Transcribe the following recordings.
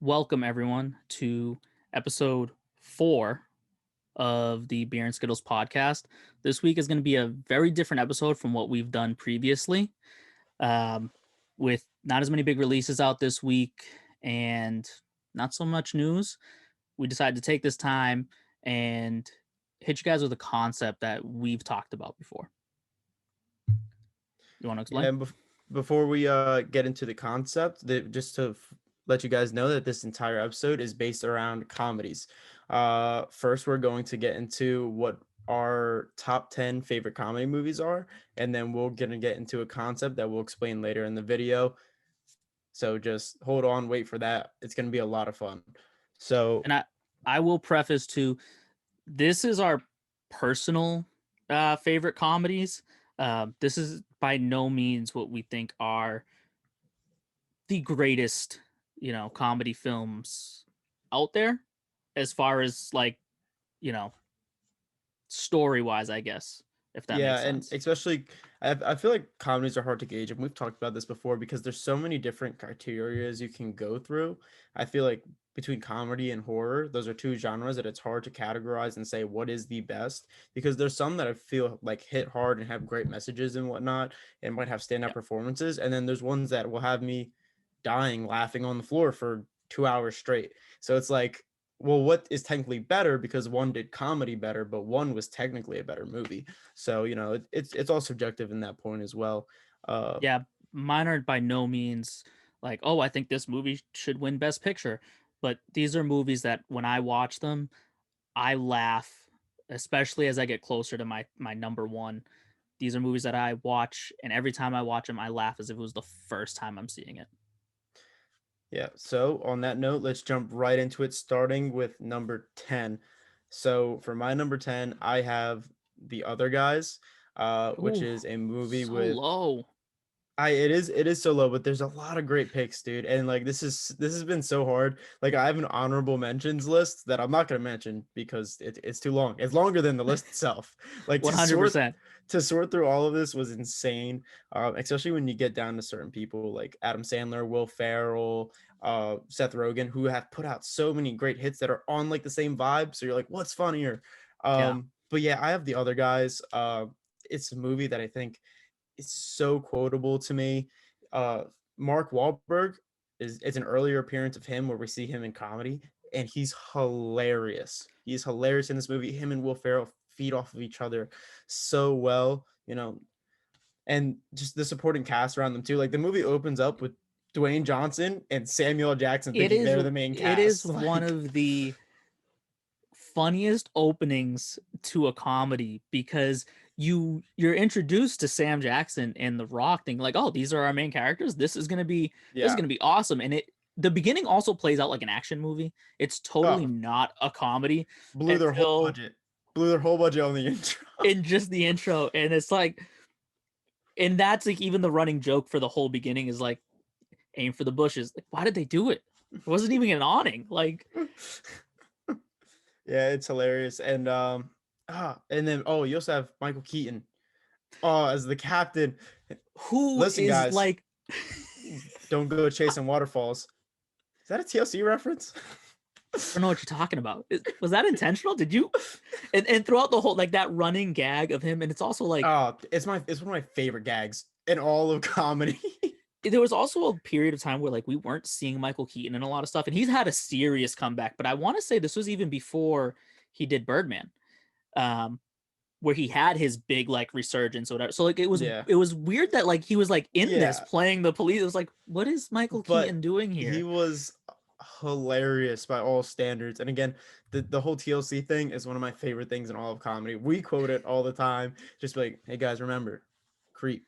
welcome everyone to episode 4 of the Beer and Skittles podcast. This week is going to be a very different episode from what we've done previously, um, with not as many big releases out this week and not so much news. We decided to take this time and hit you guys with a concept that we've talked about before. You want to Yeah, explain? and before we get into the concept, just to let you guys know that this entire episode is based around comedies. First, we're going to get into what our top 10 favorite comedy movies are, and then we're gonna get into a concept that we'll explain later in the video. So just hold on, wait for that. It's gonna be a lot of fun. So And I will preface to this is our personal favorite comedies. This is by no means what we think are the greatest, comedy films out there, as far as like, you know, story wise, I guess, if that yeah, makes and sense. especially I feel like comedies are hard to gauge, and we've talked about this before because there's so many different criterias you can go through. I feel like between comedy and horror, those are two genres that it's hard to categorize and say what is the best because there's some that I feel like hit hard and have great messages and whatnot and might have standout Yeah. performances, and then there's ones that will have me dying laughing on the floor for 2 hours straight. So it's like, well, what is technically better because one did comedy better, but one was technically a better movie. So it's all subjective in that point as well. Uh, Yeah, mine are by no means like, oh, I think this movie should win Best Picture. But these are movies that when I watch them, I laugh, especially as I get closer to my number one. These are movies that I watch, and every time I watch them, I laugh as if it was the first time I'm seeing it. yeah. So on that note, let's jump right into it, starting with number 10. So for my number 10, I have The Other Guys, which Ooh, is a movie so with low. it is so low, but there's a lot of great picks, dude. And like this has been so hard. Like I have an honorable mentions list that I'm not gonna mention because it's too long. It's longer than the list itself. Like to sort 100%. to sort through all of this was insane. Especially when you get down to certain people like Adam Sandler, Will Ferrell, Seth Rogen, who have put out so many great hits that are on like the same vibe. So you're like, what's funnier? Yeah. But yeah, I have The Other Guys. It's a movie that I think it's so quotable to me. Uh, Mark Wahlberg is it's an earlier appearance of him where we see him in comedy, and he's hilarious. He's hilarious in this movie. Him and Will Ferrell feed off of each other so well, and just the supporting cast around them too. Like the movie opens up with Dwayne Johnson and Samuel Jackson It thinking is they're the main it is cast. one Like, of the funniest openings to a comedy because you're introduced to Sam Jackson and The Rock thing like, oh, these are our main characters. This is yeah. gonna be awesome. And the beginning also plays out like an action movie. It's totally Oh, not a comedy blew their whole until budget. Blew their whole budget on the intro. in just the intro. And it's like, and that's like even the running joke for the whole beginning is like aim for the bushes. Like, why did they do it? It wasn't even an awning. Like, Yeah, it's hilarious. And then you also have Michael Keaton as the captain. who Listen, is guys, like don't go chasing waterfalls. Is that a TLC reference? I don't know what you're talking about. Was that intentional? Did you? And throughout the whole like that running gag of him, and it's also like Oh, it's one of my favorite gags in all of comedy. there was also a period of time where like we weren't seeing Michael Keaton in a lot of stuff, and he's had a serious comeback. But I want to say this was even before he did Birdman, um, where he had his big like resurgence or whatever. So like Yeah. it was weird that like he was like in this Yeah, playing the police. It was like, what is Michael but Keaton doing he here? was hilarious by all standards. And again, the whole TLC thing is one of my favorite things in all of comedy. We quote it all the time. Just be like, hey guys, remember, creep,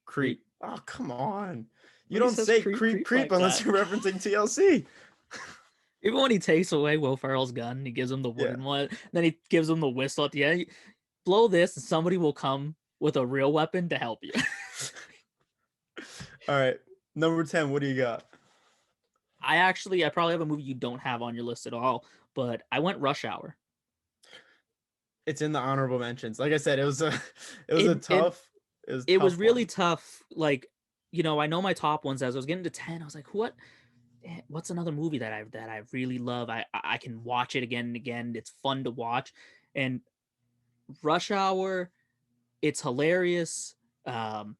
Creep. creep. Oh, come on. You Nobody don't says say creep creep creep creep like unless that. you're referencing TLC. Even when he takes away Will Ferrell's gun, he gives him the Yeah. wooden one. Then he gives him the whistle at the end. Blow this, and somebody will come with a real weapon to help you. All right. Number 10, what do you got? I probably have a movie you don't have on your list at all, but I went Rush Hour. It's in the honorable mentions. Like I said, it was a it was a It it tough it was a it was tough really one. tough. Like, I know my top ones as I was getting to 10. I was like, what? what's another movie that I really love? I can watch it again and again. It's fun to watch. And Rush Hour, it's hilarious. Um,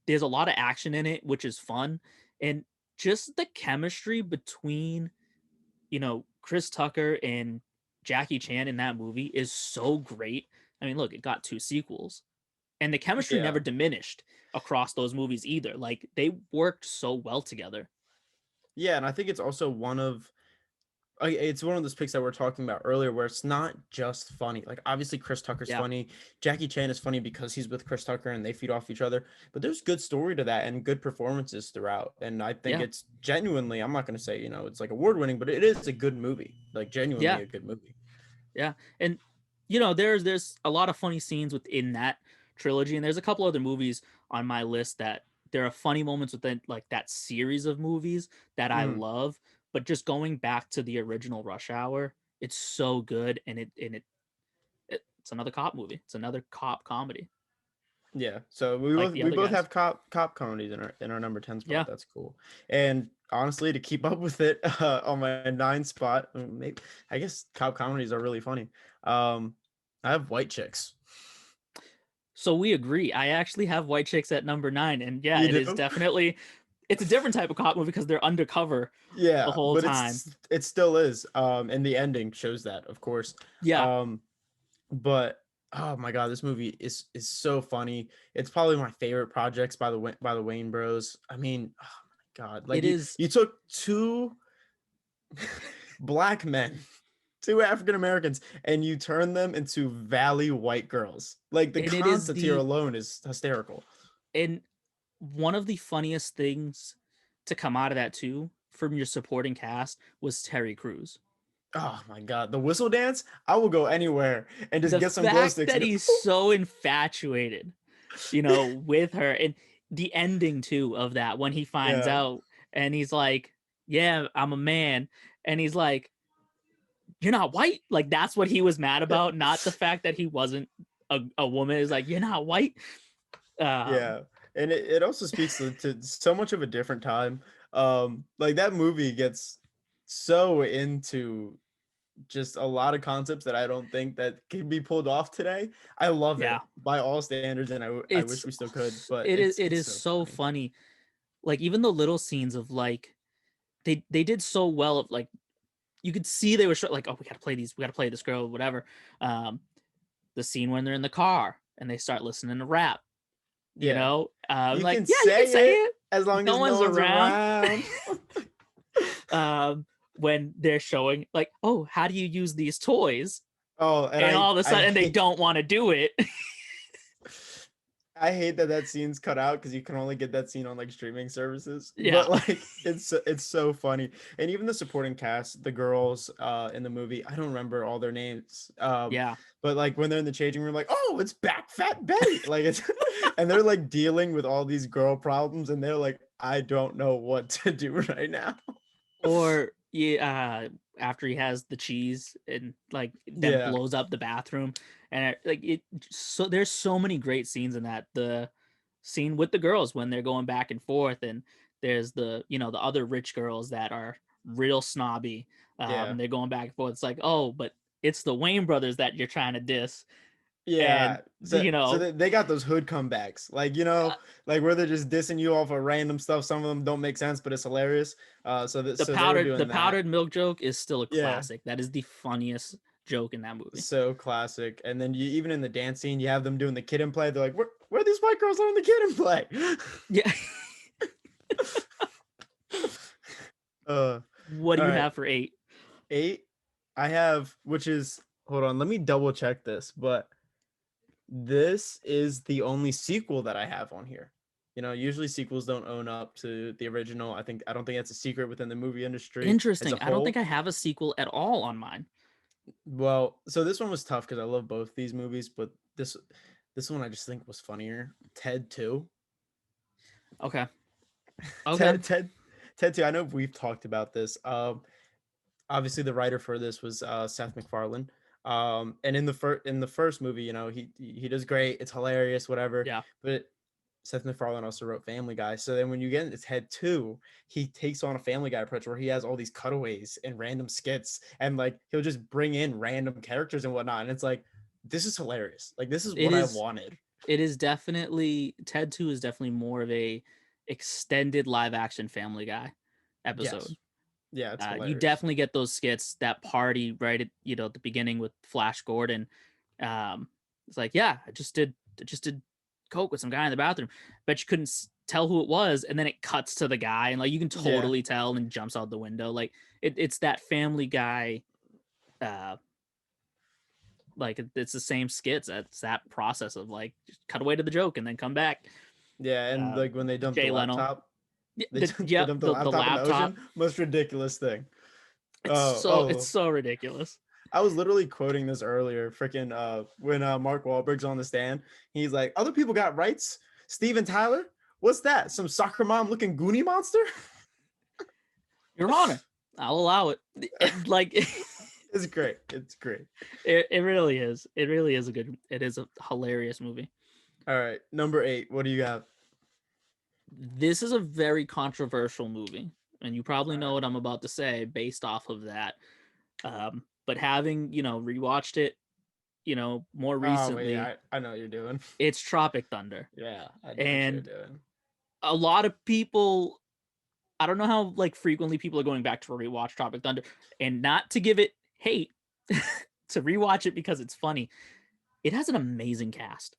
there's a lot of action in it, which is fun, and just the chemistry between Chris Tucker and Jackie Chan in that movie is so great. I mean, look, it got two sequels, and the chemistry Yeah. never diminished across those movies either. Like they worked so well together. Yeah, and I think it's also it's one of those picks that we're talking about earlier where it's not just funny. Like obviously Chris Tucker's Yeah, funny, Jackie Chan is funny because he's with Chris Tucker and they feed off each other. But there's good story to that and good performances throughout. And I think yeah, it's genuinely, I'm not going to say, it's like award winning, but it is a good movie. Like genuinely yeah, a good movie. yeah. And there's a lot of funny scenes within that trilogy, and there's a couple other movies on my list that there are funny moments within like that series of movies that I Mm, love. But just going back to the original Rush Hour, it's so good, and it's another cop movie. It's another cop comedy, yeah. So we like both the we other both guys. have cop comedies in our number 10 spot. Yeah. That's cool. And honestly, to keep up with it on my 9 spot, maybe I guess cop comedies are really funny. Um, I have White Chicks. So we agree. I actually have White Chicks at number 9, and yeah, You it is do? definitely it's a different type of cop movie because they're undercover the Yeah, whole but time. it still is. And the ending shows that, of course. Yeah, Um, but oh my God, this movie is so funny. It's probably my favorite projects by the Wayne Bros. I mean, oh my God, like it is. you took two black men, two African Americans, and you turn them into valley white girls. Like the And it is concept here the alone is hysterical. and one of the funniest things to come out of that too from your supporting cast was Terry Crews. Oh my God, the whistle dance! I will go anywhere and just The get some glow fact sticks that and he's go. so infatuated, with her, and the ending too of that when he finds Yeah, out and he's like, "Yeah, I'm a man," and he's like, "You're not white." Like that's what he was mad yeah, about, not the fact that he wasn't a woman. Is like, "You're not white." Um, yeah. And it also speaks to so much of a different time. Like that movie gets so into just a lot of concepts that I don't think that can be pulled off today. I love yeah, it by all standards, and I it's wish we still could, but it it's is so so funny. funny. Like even the little scenes of like they did so well of like you could see they were like, oh, we gotta play these, we gotta play this girl, whatever. Um, the scene when they're in the car and they start listening to rap, Yeah, you like, can yeah, you can say say it it. as long No as no one's one's around. around. When they're showing like, oh, how do you use these toys? Oh, and And all of a I sudden they hate don't want to do it. I hate that scene's cut out because you can only get that scene on like streaming services. Yeah, But like it's so funny. And even the supporting cast, the girls in the movie, I don't remember all their names. yeah. But like when they're in the changing room, like, oh, it's back fat Betty. Like it's and they're like dealing with all these girl problems, and they're like, I don't know what to do right now. Or yeah, after he has the cheese and like then Yeah. blows up the bathroom, and like it. So there's so many great scenes in that. The scene with the girls when they're going back and forth, and there's the other rich girls that are real snobby. Yeah. They're going back and forth. It's like, oh, but it's the Wayne brothers that you're trying to diss, and Yeah. So they got those hood comebacks. Like, uh, like where they're just dissing you off of random stuff. Some of them don't make sense, but it's hilarious. the So they were powdered the doing that. powdered milk joke is still a Yeah. classic. That is the funniest joke in that movie. So classic. And then you even in the dance scene, you have them doing the kid and play. They're like, where are these white girls learning the kid and play? Yeah. uh What do all you right. have for 8? 8. I have, which is, hold on, let me double check this, but this is the only sequel that I have on here. Usually sequels don't own up to the original. I don't think that's a secret within the movie industry as a Interesting. I don't think whole. I have a sequel at all on mine. Well, so this one was tough because I love both these movies, but this one I just think was funnier. Ted 2. Okay. Okay. Ted Ted Ted 2. I know we've talked about this. Obviously the writer for this was Seth MacFarlane. And in the first movie, he does great. It's hilarious, whatever. Yeah. But Seth MacFarlane also wrote Family Guy. So then when you get into Ted 2, he takes on a Family Guy approach where he has all these cutaways and random skits, and like he'll just bring in random characters and whatnot. And it's like, this is hilarious. Like, this is It what I is wanted. it is definitely Ted 2 is definitely more of a extended live action Family Guy episode. Yes. Yeah, it's You hilarious. definitely get those skits, that party right at at the beginning with Flash Gordon. It's like, yeah, I just did coke with some guy in the bathroom, but you couldn't tell who it was, and then it cuts to the guy, and like you can Yeah. totally tell, and jumps out the window. Like it's that Family Guy. Uh, like it's the same skits. That's that process of like just cut away to the joke and then come back. Yeah. And Uh, like when they dumped the Jay Leno, laptop, yeah, they they yep, dumped the the laptop in the laptop. ocean. Most ridiculous thing. It's Oh, so ridiculous. I was literally quoting this earlier. Freaking when Mark Wahlberg's on the stand, he's like, "Other people got rights. Steven Tyler, what's that? Some soccer mom looking Goonie monster?" Your Honor, I'll allow it. Like It's great. It's great. it really is. It really is it is a hilarious movie. All right, number 8. What do you have? This is a very controversial movie, and you probably All know right. what I'm about to say based off of that. But having, rewatched it, more Oh wait, recently, I know what you're doing. it's Tropic Thunder. Yeah, I know what you're And doing. a lot of people, I don't know how like frequently people are going back to rewatch Tropic Thunder, and not to give it hate, to rewatch it because it's funny. It has an amazing cast.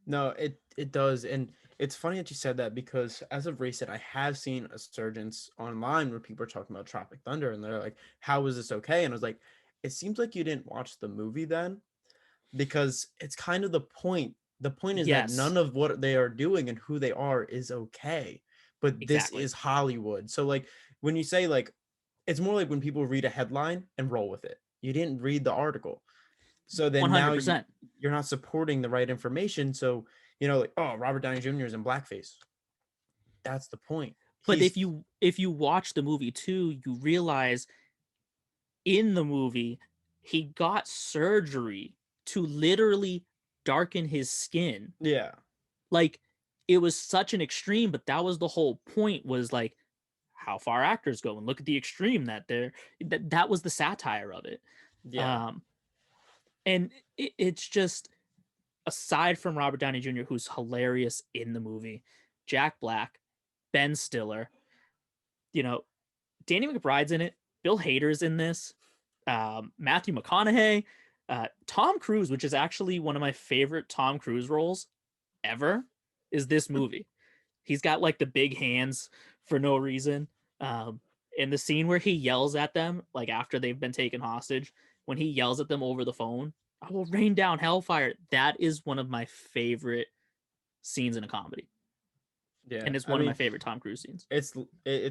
No, it does, and it's funny that you said that because as of recent, I have seen a surgeons online where people are talking about Tropic Thunder, and they're like, "How is this okay?" And I was like, "It seems like you didn't watch the movie then, because it's kind of the point. The point is that Yes, none of what they are doing and who they are is okay, but this exactly. is Hollywood. So like when you say like, it's more like when people read a headline and roll with it. You didn't read the article, so then now 100%. you're not supporting the right information. So like, oh, Robert Downey Jr. is in blackface. That's the point. But He's if you watch the movie too, you realize in the movie he got surgery to literally darken his skin. yeah, Like it was such an extreme, but that was the whole point, was like how far actors go, and look at the extreme that was the satire of it. yeah, Um and it's just, aside from Robert Downey Jr., who's hilarious in the movie, Jack Black, Ben Stiller, you know, Danny McBride's in it, Bill Hader's in this, Matthew McConaughey, Tom Cruise, which is actually one of my favorite Tom Cruise roles ever, is this movie. He's got like the big hands for no reason. Um, in the scene where he yells at them, like after they've been taken hostage, when he yells at them over the phone, "I will rain down hellfire." That is one of my favorite scenes in a comedy, yeah. and it's I one of my mean, favorite Tom Cruise scenes. it's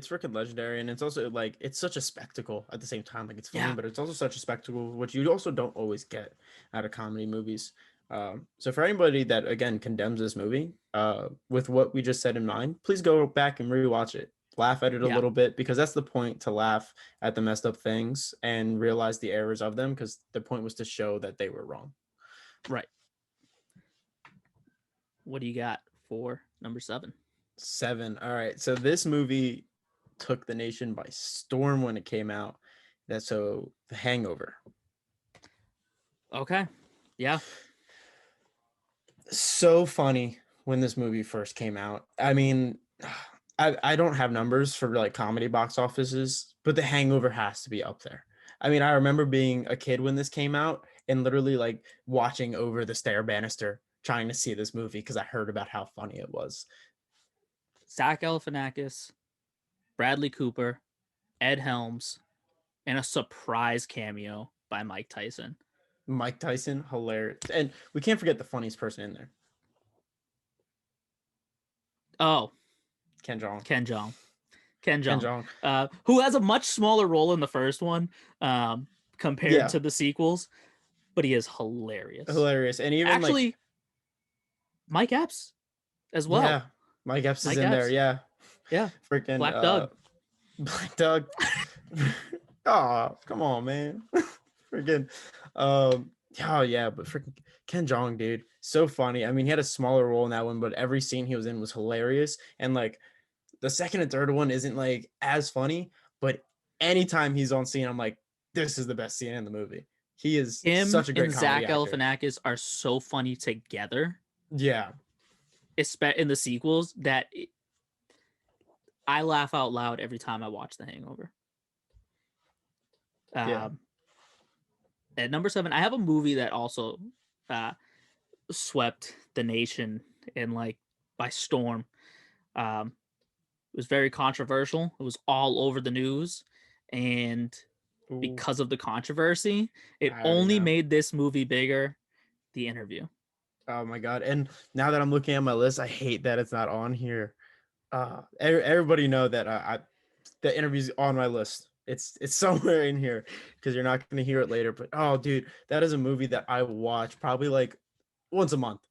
freaking legendary, and it's also like it's such a spectacle at the same time. Like it's funny, Yeah, but it's also such a spectacle, which you also don't always get out of comedy movies. So for anybody that again condemns this movie, with what we just said in mind, please go back and rewatch it. Laugh at it a yeah, little bit, because that's the point, to laugh at the messed up things and realize the errors of them, because the point was to show that they were wrong. right. What do you got for number 7? 7. All right. So this movie took the nation by storm when it came out. So The Hangover. Okay, yeah, So funny when this movie first came out. I mean, I don't have numbers for like comedy box offices, but The Hangover has to be up there. I mean, I remember being a kid when this came out and literally like watching over the stair banister trying to see this movie because I heard about how funny it was. Zach Galifianakis, Bradley Cooper, Ed Helms, and a surprise cameo by Mike Tyson. Mike Tyson, hilarious. And we can't forget the funniest person in there, Oh, Ken Jeong. Ken Jeong. Ken Ken Jeong, Jeong. who has a much smaller role in the first one, compared Yeah, to the sequels, but he is hilarious. hilarious. And even like, Actually, Mike Epps as yeah, well. Mike Epps is Mike in there. Epps, Yeah, yeah. freaking Black Doug. Black Doug. Oh, come on, man. Freaking oh yeah, but freaking Ken Jeong, dude, so funny. I mean, he had a smaller role in that one, but every scene he was in was hilarious. And like the second and third one isn't like as funny, but anytime he's on scene, I'm like, this is the best scene in the movie. He is Him such a and great comedy Zach actor. Galifianakis are so funny together, Yeah, in the sequels, that I laugh out loud every time I watch The Hangover. yeah. Um, at number 7, I have a movie that also uh, swept the nation in like by storm. Um, it was very controversial. It was all over the news, and Ooh, because of the controversy, it I already only know. made this movie bigger. The Interview. Oh my god! And now that I'm looking at my list, I hate that it's not on here. Everybody know that the interview's on my list. It's somewhere in here because you're not going to hear it later. But oh, dude, that is a movie that I watch probably like once a month,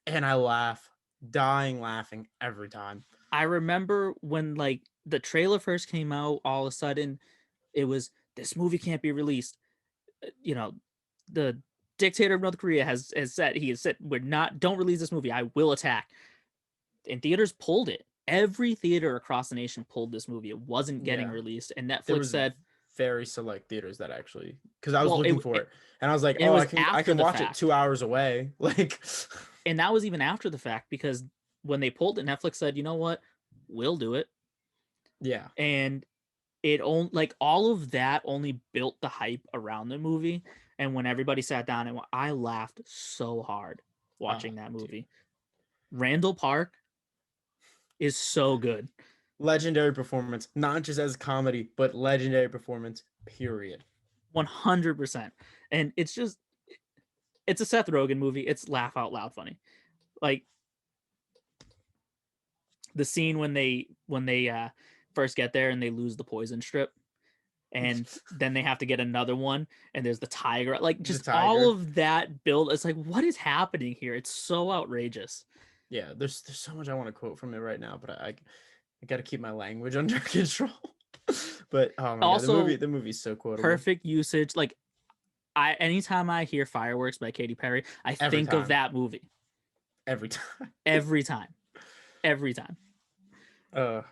and I laugh, dying laughing every time. I remember when like the trailer first came out, all of a sudden it was, this movie can't be released. You know, the dictator of North Korea has said we're not, don't release this movie. I will attack. And theaters pulled it. Every theater across the nation pulled this movie. It wasn't getting Yeah, released, and there Netflix was said, very select theaters that actually because I was "Well, looking for it and I was like, it oh, was I after can the watch it fact." 2 hours away. Like, And that was even after the fact, because when they pulled it, Netflix said, "You know what? We'll do it." yeah, And it only, like, all of that only built the hype around the movie. And when everybody sat down, and I laughed so hard oh, watching that dude. movie. Randall Park is so good. Legendary performance, not just as comedy, but legendary performance, period. 100%. And it's a Seth Rogen movie. It's laugh out loud funny. Like the scene when they first get there and they lose the poison strip, and then they have to get another one, and there's the tiger, like The just all tiger. of that build. It's like, what is happening here? It's so outrageous. Yeah, there's so much I want to quote from it right now, but I got to keep my language under control. But oh my god, Also, the movie's so quotable perfect usage. Like, I anytime I hear Fireworks by Katy Perry, I every think of time, that movie every time. every time. Every time. uh,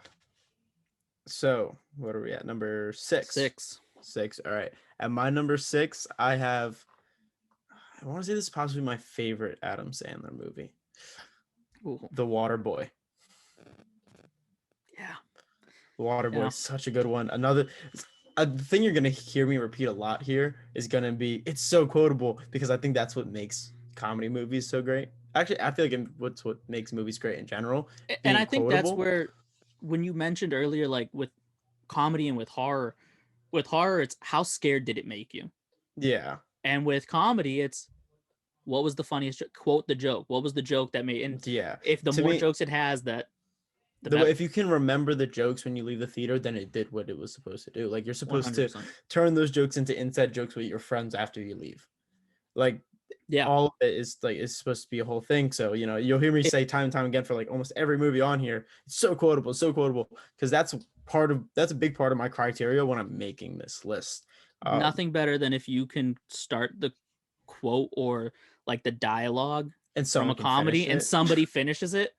so what are we at? Number six. 6. Six. All right. At my number six, I have. I want to say this is possibly my favorite Adam Sandler movie, Ooh, The Water Boy. yeah. Waterboy Yeah. is such a good one. Another a thing you're gonna hear me repeat a lot here is gonna be it's so quotable because I think that's what makes comedy movies so great. Actually, I feel like what's what makes movies great in general, And being I think that's quotable. where, when you mentioned earlier, like with comedy and with horror, it's how scared did it make you? Yeah, And with comedy, it's what was the funniest quote the joke? What was the joke that made? And yeah. if the To more me, jokes it has, that the the way better. if you can remember the jokes when you leave the theater, then it did what it was supposed to do. Like you're supposed to 100%. turn those jokes into inside jokes with your friends after you leave. Like Yeah. all of it is like it's supposed to be a whole thing. So you'll hear me It, say time and time again for like almost every movie on here. It's so quotable because that's a big part of my criteria when I'm making this list. Um, Nothing better than if you can start the quote or like the dialogue and from a someone can finish comedy and it. somebody finishes it.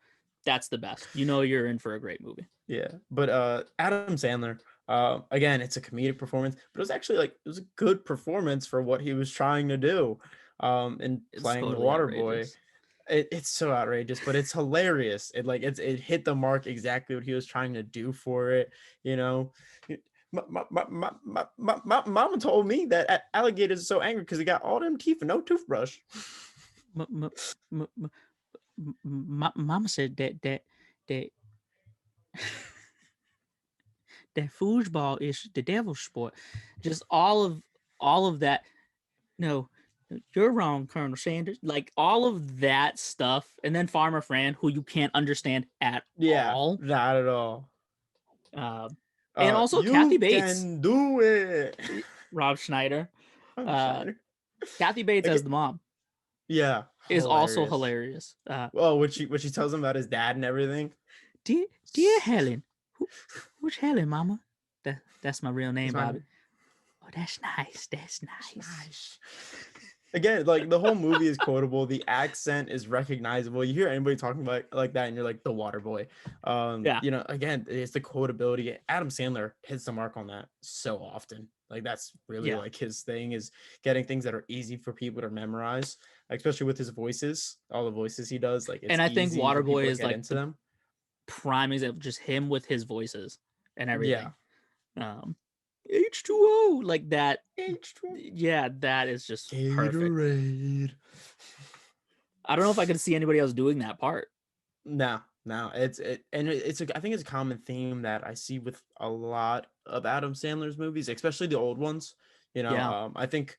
That's the best. You know you're in for a great movie. Yeah, but Adam Sandler. Again, it's a comedic performance, but it was actually like it was a good performance for what he was trying to do. In It's playing the totally water boy, outrageous. it's so outrageous, but it's hilarious. It hit the mark exactly what he was trying to do for it. You know, mama told me that alligators are so angry because he got all them teeth and no toothbrush. M- m- m- m- Mama said that that foosball is the devil's sport. Just all of that. No, you're wrong, Colonel Sanders. Like all of that stuff, and then Farmer Fran, who you can't understand at Yeah, all. not at all. Uh, and also Kathy You Bates, can do it. Rob Schneider. I'm Uh, Schneider. Kathy Bates as Okay, the mom yeah, is also hilarious. hilarious. Well, what she tells him about his dad and everything. Dear Helen, who's Helen, Mama? That's my real That's name, my Bobby. name. Oh, that's nice. That's That's nice. nice. Again, like the whole movie is quotable. The accent is recognizable. You hear anybody talking about like that, and you're like the Water Boy. Yeah, Again, it's the quotability. Adam Sandler hits the mark on that so often. Like that's really yeah. like his thing is getting things that are easy for people to memorize, like, especially with his voices, all the voices he does. Like it's And I think easy for Waterboy people to is get like into the them. prime example, just him with his voices and Yeah. everything. Um, H2O, like that. H2O. Yeah, that is just perfect. Gatorade. I don't know if I could see anybody else doing that part. No, no, I think it's a common theme that I see with a lot of Adam Sandler's movies, especially the old ones. Yeah, I think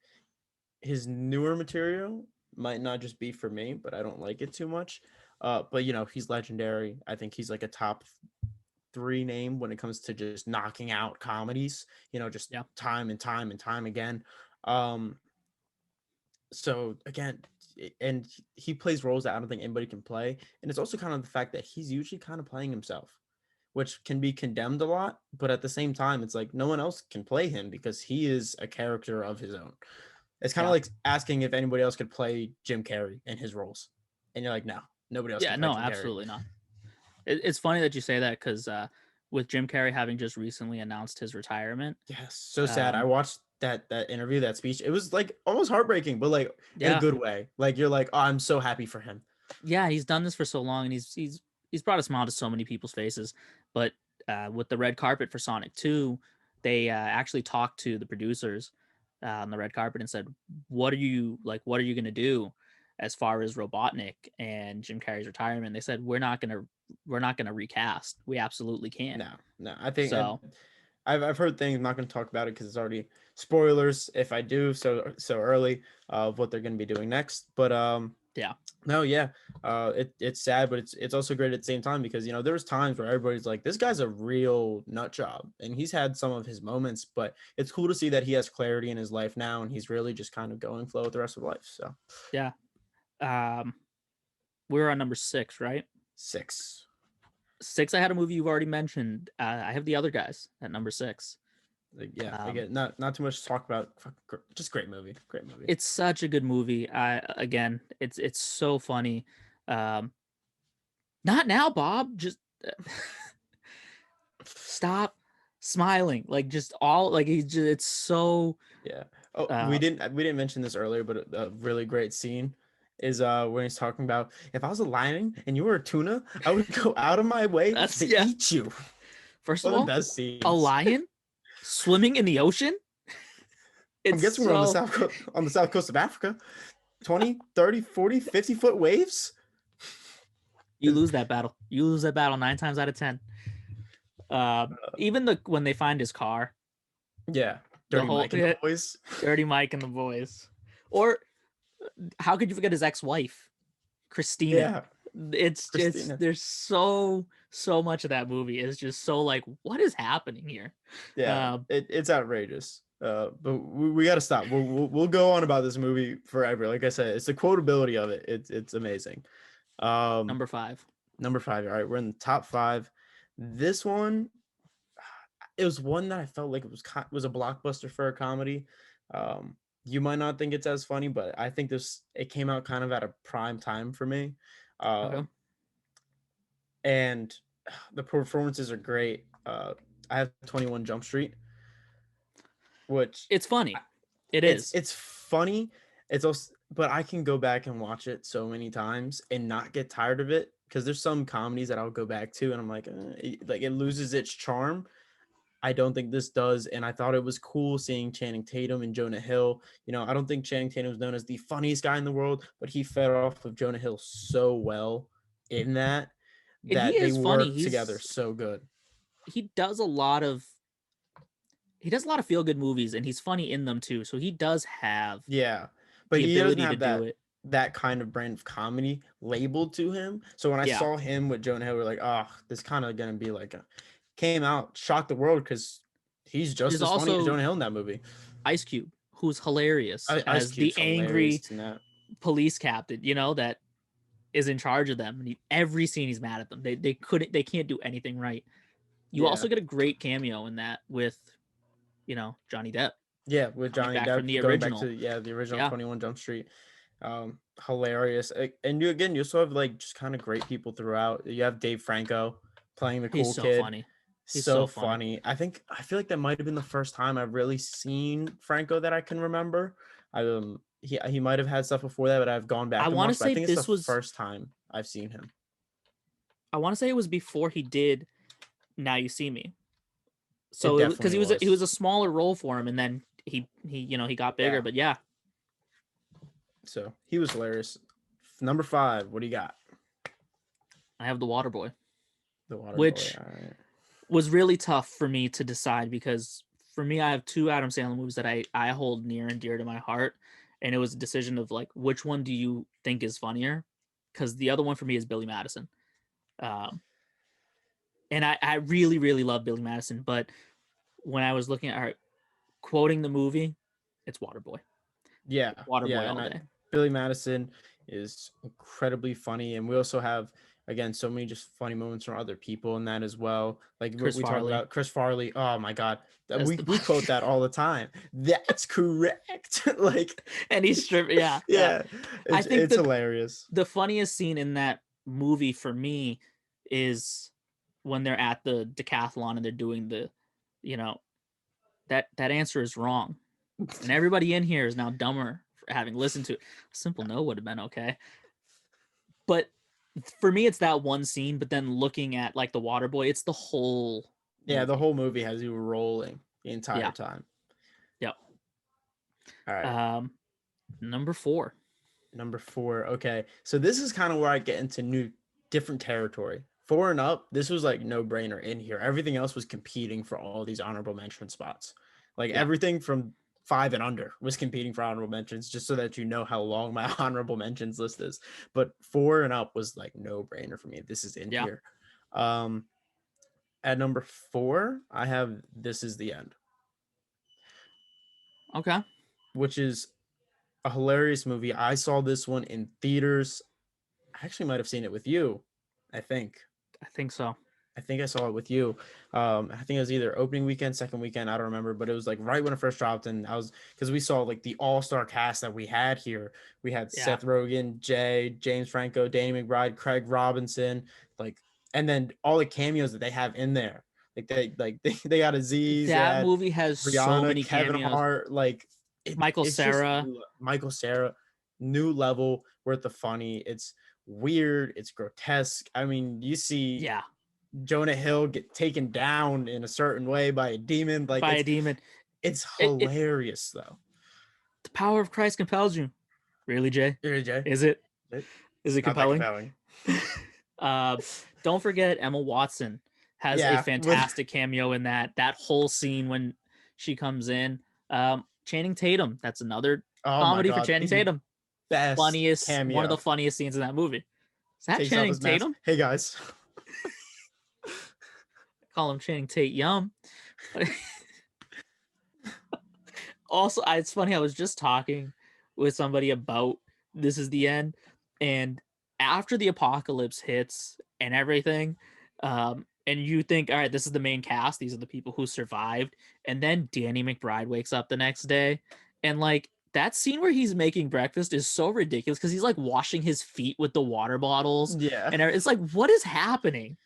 his newer material might not just be for me, but I don't like it too much. But he's legendary. I think he's like a top three name when it comes to just knocking out comedies. Just yeah, time and time and time again. Um, so again, and he plays roles that I don't think anybody can play, and it's also kind of the fact that he's usually kind of playing himself, which can be condemned a lot, but at the same time it's like no one else can play him because he is a character of his own. It's kind of yeah, like asking if anybody else could play Jim Carrey in his roles, and you're like, no, nobody else can yeah. play No, Jim Carrey. absolutely not. It's funny that you say that because with Jim Carrey having just recently announced his retirement, Yes, so sad. I um, watched that interview, that speech. It was like almost heartbreaking, but like in a yeah, good way. Like you're like, oh, I'm so happy for him. yeah, he's done this for so long, and he's brought a smile to so many people's faces. But with the red carpet for Sonic 2, they actually talked to the producers on the red carpet and said, "What are you like? What are you gonna do as far as Robotnik and Jim Carrey's retirement?" They said, "We're not gonna recast. We absolutely can't." No, no. I think So I've heard things. I'm not going to talk about it because it's already spoilers if I do so early of what they're going to be doing next. But yeah, no, yeah. It's sad, but it's also great at the same time because there was times where everybody's like, this guy's a real nut job, and he's had some of his moments, but it's cool to see that he has clarity in his life now, and he's really just kind of going flow with the rest of life. So yeah. Um, we're on number 6, right? 6. 6. I had a movie you've already mentioned. I have The Other Guys at number 6. Like, yeah, Um, again, not too much to talk about. Just great movie, great movie. it's such a good movie. Again, it's so funny. Um, not now, Bob. Just stop smiling. Like just all like it's so. Yeah. Oh, we Uh, didn't we didn't mention this earlier, but a really great scene is when he's talking about, if I was a lion and you were a tuna, I would go out of my way that's to yeah. eat you. First One of of the all, best a scenes. lion swimming in the ocean. I'm It's guessing we're on the so on the south coast of Africa. 20, 30, 40, 50-foot waves. you lose that battle. You lose that battle 9 times out of 10. Even when they find his car, Yeah. the Dirty whole Mike and the boys. Dirty Mike and the boys, or how could you forget his ex-wife, Christina? Yeah. It's just Christina. there's so much of that movie is just so like what is happening here. Yeah, Um, it's outrageous. But we got to stop. We'll go on about this movie forever. Like I said, it's the quotability of it. It's amazing. Um, Number 5. Number 5. All right, we're in the top 5. This one, it was one that I felt like it was a blockbuster for a comedy. You might not think it's as funny, but I think it came out kind of at a prime time for me. Okay, And the performances are great. I have 21 Jump Street, which it's funny. It it's is. it's funny. It's also, but I can go back and watch it so many times and not get tired of it, because there's some comedies that I'll go back to and I'm like, like it loses its charm. I don't think this does, and I thought it was cool seeing Channing Tatum and Jonah Hill. I don't think Channing Tatum is known as the funniest guy in the world, but he fed off of Jonah Hill so well in And he that they is funny. work together He's so good. he does a lot of he does a lot of feel good movies, and he's funny in them too. So he does have Yeah, but the he doesn't ability to have do that it. that kind of brand of comedy labeled to him. So when I Yeah. saw him with Jonah Hill, we're like, oh, this kind of gonna be like came out, shocked the world, because he's just There's as funny as also Jonah Hill in that movie. Ice Cube, who's hilarious Ice as the Cube's angry hilarious in that. police captain, that is in charge of them. And every scene he's mad at them. They can't do anything right. You Yeah, also get a great cameo in that with, Johnny Depp. Yeah, with coming Johnny back from Depp the going back original. to the original Yeah, 21 Jump Street. Hilarious. And you also have like just kind of great people throughout. You have Dave Franco playing the he's cool so kid. funny. He's So so funny. funny. I feel like that might have been the first time I've really seen Franco that I can remember. He might have had stuff before that, but I've gone I back and want to watched. But I say think it's the this was. first time I've seen him. I want to say it was before he did Now You See Me. It So it because definitely he was was. a smaller role for him, and then he got bigger. Yeah. But yeah, So he was hilarious. Number 5, what do you got? I have The Waterboy, The Water Boy. which All right. was really tough for me to decide because for me I have two Adam Sandler movies that I hold near and dear to my heart, and it was a decision of like which one do you think is funnier, because the other one for me is Billy Madison. Um, and I really really love Billy Madison, but when I was looking at quoting the movie, it's Waterboy. Yeah, It's yeah, Waterboy and all day. Billy Madison is incredibly funny, and we also have again so many just funny moments from other people in that as well. Like what Chris we talk Farley about, Chris Farley. Oh my God, as we the we quote that all the time. That's correct. Like, and he's stripping. Yeah, yeah. yeah, I it's think it's the hilarious. the funniest scene in that movie for me is when they're at the decathlon and they're doing you know, that answer is wrong, and everybody in here is now dumber for having listened to it. A simple no would have been okay, but for me, it's that one scene. But then looking at like the Water Boy, it's the whole Yeah, the movie. whole movie has you rolling the entire Yeah, time. yep. All right. Um, number 4. Number 4. Okay. So this is kind of where I get into different territory. 4 and up, this was like no brainer in here. Everything else was competing for all these honorable mention spots. Like Yeah, everything from 5 and under was competing for honorable mentions, just so that you know how long my honorable mentions list is. But 4 and up was like no brainer for me. This is in yeah. here. Um, at number 4, I have This Is the End, Okay, which is a hilarious movie. I saw this one in theaters. I actually might have seen it with you. I think. I think so. I think I saw it with you. I think it was either opening weekend, second weekend. I don't remember, but it was like right when it first dropped, and I was because we saw like the all-star cast that we had here. We had Yeah, Seth Rogen, Jay, James Franco, Danny McBride, Craig Robinson, like, and then all the cameos that they have in there. They got Aziz, they that had movie has so Rihanna, many Kevin cameos. Hart, like Michael it's just Cera. Michael Sarah, new level worth the funny. It's weird, it's grotesque. I mean, you see Yeah, Jonah Hill get taken down in a certain way by a demon. Like by a demon. it's It hilarious though. the power of Christ compels you. Really, Jay? Here, Jay. Is it? Is It's it not that compelling? compelling. uh, don't forget Emma Watson has a Yeah, with fantastic cameo in that whole scene when she comes in. Channing Tatum. That's another oh my comedy for God, Channing the Tatum. best One of the cameo. funniest scenes in that movie. Is that Takes off Channing his mask. Tatum? Hey guys. Call him Channing Tate Yum. Also, it's funny. I was just talking with somebody about This Is the End, and after the apocalypse hits and everything, and you think, all right, this is the main cast. These are the people who survived, and then Danny McBride wakes up the next day, and like that scene where he's making breakfast is so ridiculous because he's like washing his feet with the water bottles, Yeah. and it's like, what is happening?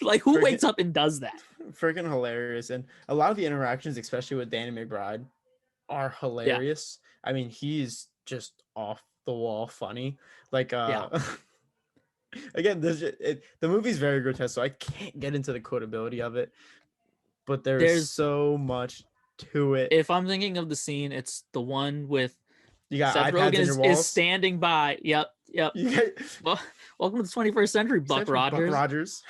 Like, who Freaking wakes up and does that? freaking hilarious. And a lot of the interactions, especially with Danny McBride, are Yeah, hilarious. I mean, he's just off the wall funny. Like yeah. again, the movie's very grotesque, so I can't get into the quotability of it, but there is There's so much to it. if I'm thinking of the scene, it's the one with You got Seth iPads Rogen in your is walls. standing by. Yep, yep. You got Well, welcome to the 21st century, Buck Century Buck Rogers. Rogers.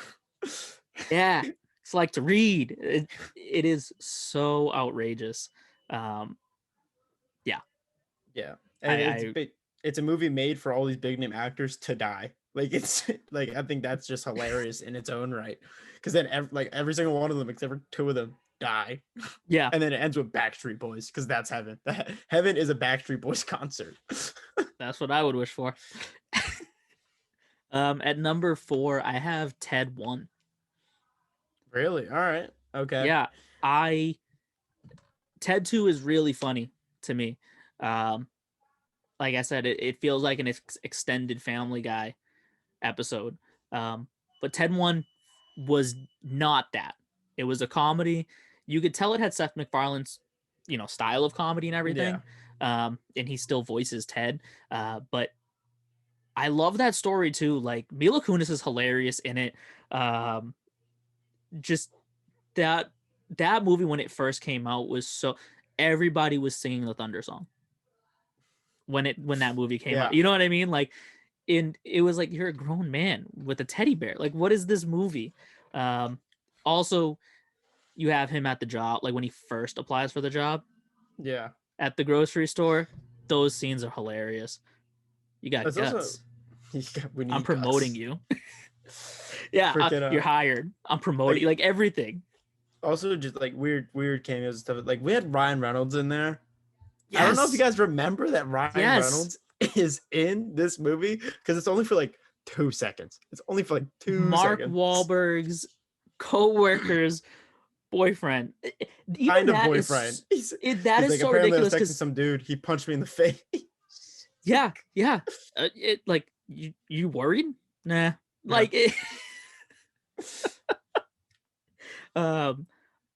Yeah, it's like to read. It is so outrageous. Um, yeah, Yeah, I, and I it's a movie made for all these big name actors to die. Like it's like I think that's just hilarious in its own right. Because then every single one of them except for 2 of them die, yeah, and then it ends with Backstreet Boys because that's heaven. Heaven is a Backstreet Boys concert. that's what I would wish for. At number 4, I have Ted 1. Really? All right. Okay. Yeah, I Ted 2 is really funny to me. Um, like I said, it feels like an extended Family Guy episode. But Ted 1 was not that. It was a comedy. You could tell it had Seth MacFarlane's, style of comedy and Yeah. everything. And he still voices Ted. But I love that story too. Like Mila Kunis is hilarious in it. Um, just that that movie when it first came out was so everybody was singing the Thunder song when that movie came out. Yeah. You know what I mean? Like it was like you're a grown man with a teddy bear. Like what is this movie? Um, also you have him at the job, like when he first applies for the job Yeah. at the grocery store. Those scenes are hilarious. You got That's also guts. we I'm need promoting guts. you. Yeah, Freaking you're hired. I'm promoting like like everything. also just like weird cameos and stuff. Like we had Ryan Reynolds in there. I don't know if you Yes. guys remember that Ryan Yes. Reynolds is in this movie because it's only for like 2 seconds. It's only for like two Mark seconds. Wahlberg's co-worker's boyfriend. Even Kind of that boyfriend. is that He's is like so apparently I was ridiculous texting because some dude. He punched me in the face. yeah, it like you worried? Nah, Yeah. like it, um,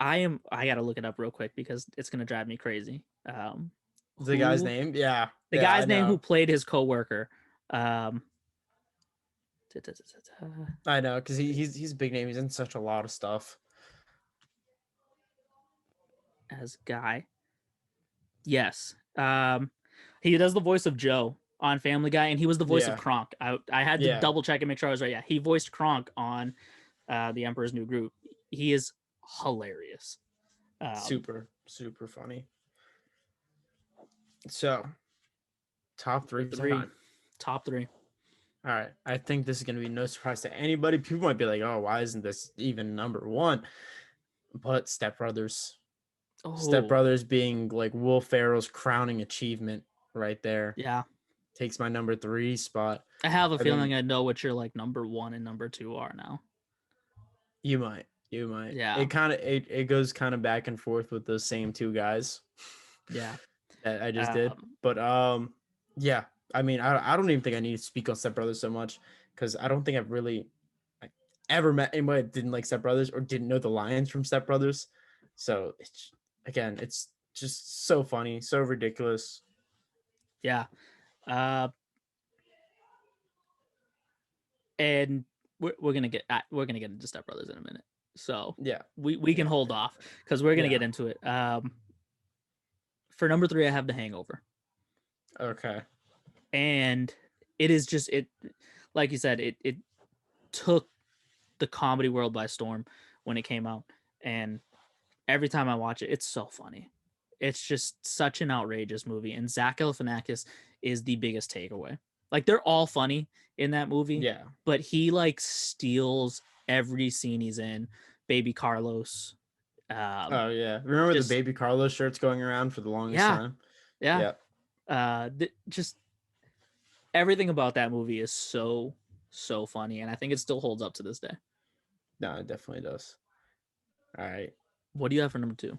I gotta look it up real quick because it's gonna drive me crazy. The guy's Who name? Yeah. the Yeah, I guy's name who know. played his coworker? Um, I know because he's a big name. He's in such a lot of stuff. as Guy. Yes. He does the voice of Joe on Family Guy, and he was the voice of Yeah. Kronk. I had to Yeah. double check and make sure I was right. Yeah, he voiced Kronk on The Emperor's New Groove. He is hilarious. Super funny. So top three for some Three, time. top three. All right. I think this is going to be no surprise to anybody. People might be like, oh, why isn't this even number one? But Step Brothers. Step Oh, Brothers being like Will Ferrell's crowning achievement right there. yeah. Takes my number 3 spot. I have a I think feeling I know what your like number one and number two are now. you might. You might. Yeah, It goes kind of back and forth with those same two guys yeah. that I just did. Um, But yeah. I mean, I don't even think I need to speak on Step Brothers so much because I don't think I've really like, ever met anybody that didn't like Step Brothers or didn't know the lines from Step Brothers. So it's just so funny, so ridiculous. yeah. Uh, and we're gonna get into Step Brothers in a minute. So Yeah. we can hold off because we're gonna Yeah. get into it. For number three, I have The Hangover, Okay. and it is just it, like you said, it took the comedy world by storm when it came out, and every time I watch it, it's so funny. It's just such an outrageous movie, and Zach Galifianakis is the biggest takeaway. Like they're all funny in that movie, Yeah. but he like steals every scene he's in. Baby Carlos, Oh yeah. Remember the just baby Carlos shirts going around for the longest yeah, time? yeah. Yeah. Just everything about that movie is so funny, and I think it still holds up to this day. No, it definitely does. All right. What do you have for number two?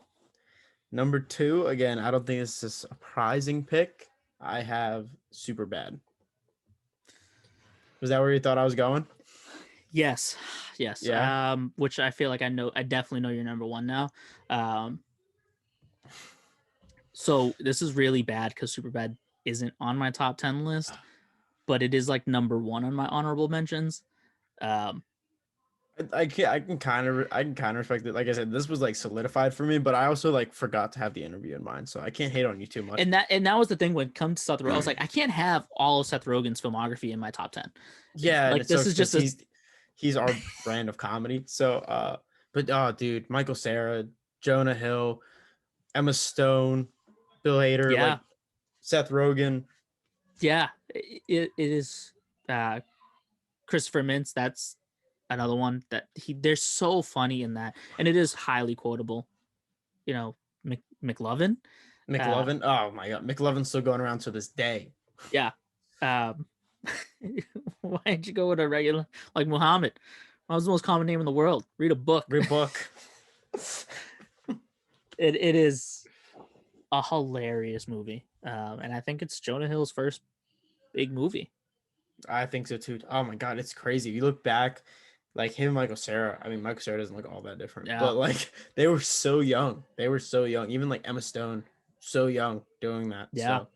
Number 2, again, I don't think this is a surprising pick. I have Super Bad. Was that where you thought I was going? Yes, yes. Yeah. Which I feel like I definitely know your number one now. Um, so this is really bad because Superbad isn't on my top 10 list, but it is like number one on my honorable mentions. Um, I can kind of respect it. Like I said, this was like solidified for me, but I also like forgot to have the interview in mind, so I can't hate on you too much. and that was the thing when it comes to Seth Rogen. I was like, I can't have all of Seth Rogen's filmography in my top 10. Yeah, and Like it's this so is just because he's our brand of comedy. So but oh dude, Michael Cera, Jonah Hill, Emma Stone, Bill Hader, yeah, like Seth Rogen. yeah. It is Christopher Mintz. That's another one that they're so funny in that, and it is highly quotable. You know, McLovin. McLovin. Oh my god, McLovin's still going around to this day. Yeah. Um, why didn't you go with a regular like Muhammad? That was the most common name in the world. Read a book. Read book. It is a hilarious movie, and I think it's Jonah Hill's first big movie. I think so too. Oh my god, it's crazy. You look back, like him, and Michael Cera. I mean, Michael Cera doesn't look all that different, Yeah, but like they were so young. They were so young. Even like Emma Stone, so young doing that. yeah, So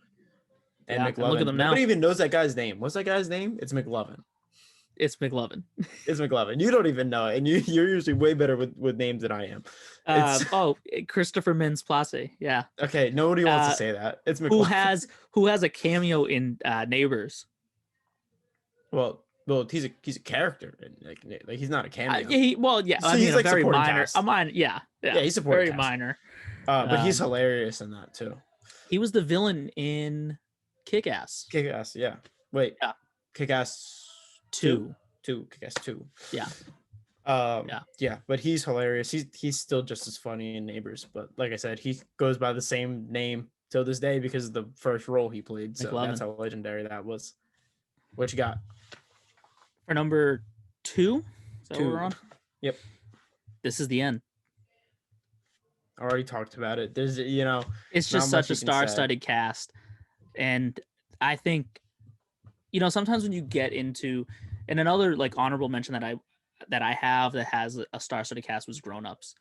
and yeah. And look at McLovin. them now. Nobody even knows that guy's name. What's that guy's name? It's McLovin. It's McLovin. It's McLovin. You don't even know it, and you're usually way better with names than I am. It's Christopher Mintz-Plasse. Yeah. okay. Nobody wants to Uh, say that. It's who McLovin. has a cameo in Neighbors? Well, he's a character, and like he's not a cameo. Yeah, yeah. I So mean, he's a like very supporting minor. A cast. minor. Yeah, Yeah, yeah. he's supporting Very cast. minor. But he's Um, hilarious in that too. he was the villain in Kick-Ass. Kick ass, yeah. Wait, Yeah. Kick ass two, Two. Kick ass two. Yeah. Yeah. Yeah, but he's hilarious. He's still just as funny in Neighbors, but like I said, he goes by the same name till this day because of the first role he played. So that's McLovin. how legendary that was. What you got? For number 2, is that what we're Two. on? Yep. This is the end. I already talked about it. There's It's not just much such a you can say. star-studded cast, and I think sometimes when you get into, and another like honorable mention that I have that has a star-studded cast was Grown Ups.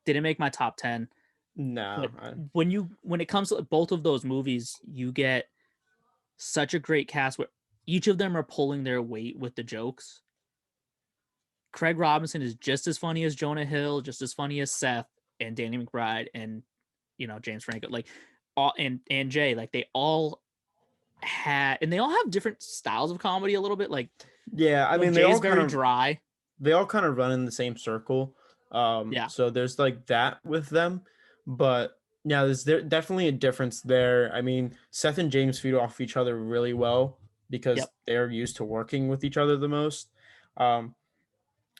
Didn't make my top 10, No, but when it comes to both of those movies, you get such a great cast where each of them are pulling their weight with the jokes. Craig Robinson is just as funny as Jonah Hill, just as funny as Seth and Danny McBride and James Franco, like all and Jay, like they all have different styles of comedy a little bit. Like yeah, I mean Jay's very dry. they all kind of run in the same circle. Yeah. So there's like that with them, but yeah, definitely a difference there. I mean, Seth and James feed off each other really well because Yep. they're used to working with each other the most.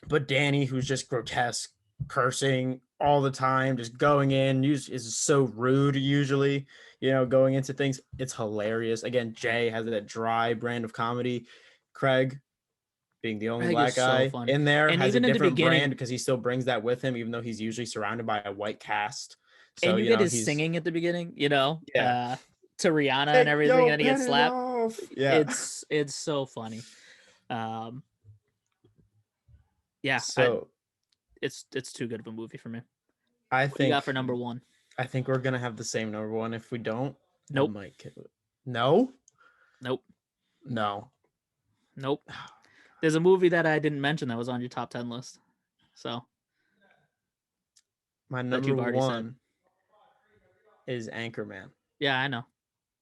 But Danny, who's just grotesque, cursing all the time, just going in, is so rude usually, going into things. It's hilarious. Again, Jay has that dry brand of comedy. Craig, being the only Craig black is so guy funny. in there, And has a even in the different brand beginning, because he still brings that with him, even though he's usually surrounded by a white cast. So, and you get his he's, singing at the beginning, yeah. to Rihanna and Take everything, your and then he gets pennies slapped. off. Yeah. It's so funny. Yeah, So it's too good of a movie for me. I What do you got think for number 1? I think we're gonna have the same number one. If we don't, I Nope. might kill it. No? Nope. No. Nope. There's a movie that I didn't mention that was on your top 10 list. So My that number you've already said. one is Anchorman. Yeah, I know.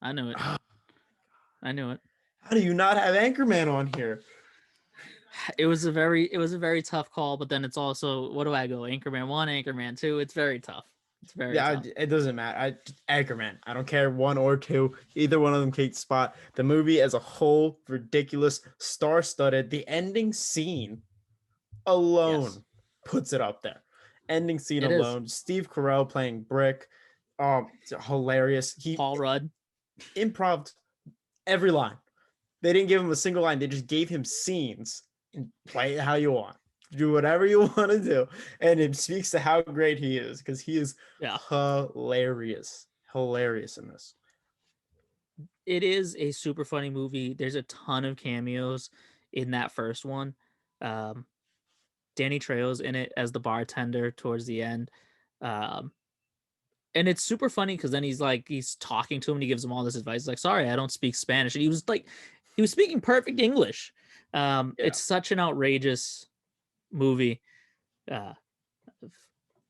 I knew it. I knew it. How do you not have Anchorman on here? It was a very tough call, but then it's also, what do I go? Anchorman 1, Anchorman 2. It's very tough. It's very tough. It doesn't matter. Anchorman. I don't care 1 or 2. Either one of them takes spot. The movie as a whole, ridiculous, star-studded. The ending scene alone puts it up there. Ending scene It is. alone. Steve Carell playing Brick. It's hilarious. Paul Rudd. Improv every line. They didn't give him a single line. They just gave him scenes and play it how you want. Do whatever you want to do. And it speaks to how great he is because he is hilarious. Hilarious in this. It is a super funny movie. There's a ton of cameos in that first one. Danny Trejo's in it as the bartender towards the end. And it's super funny because then he's talking to him and he gives him all this advice. He's like, sorry, I don't speak Spanish. And he was speaking perfect English. It's such an outrageous movie.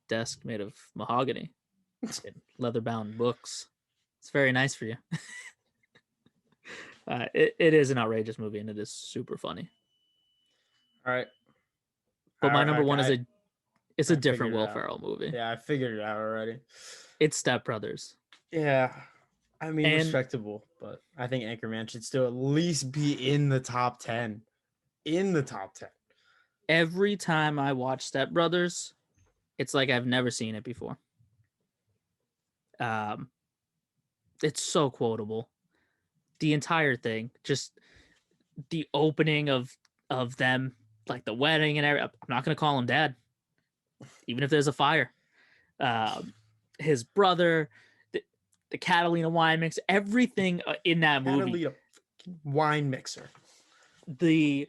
Desk made of mahogany, leather bound books. It's very nice for you. It is an outrageous movie and it is super funny. All right. But my number one is a different Will Ferrell movie. Yeah, I figured it out already. It's Step Brothers. Yeah. I mean, respectable, but I think Anchorman should still at least be in the top 10. In the top 10. Every time I watch Step Brothers, it's like I've never seen it before. It's so quotable. The entire thing, just the opening of them, like the wedding and everything. I'm not gonna call him dad, even if there's a fire. His brother, the Catalina wine mix, everything in that movie. Catalina wine mixer. The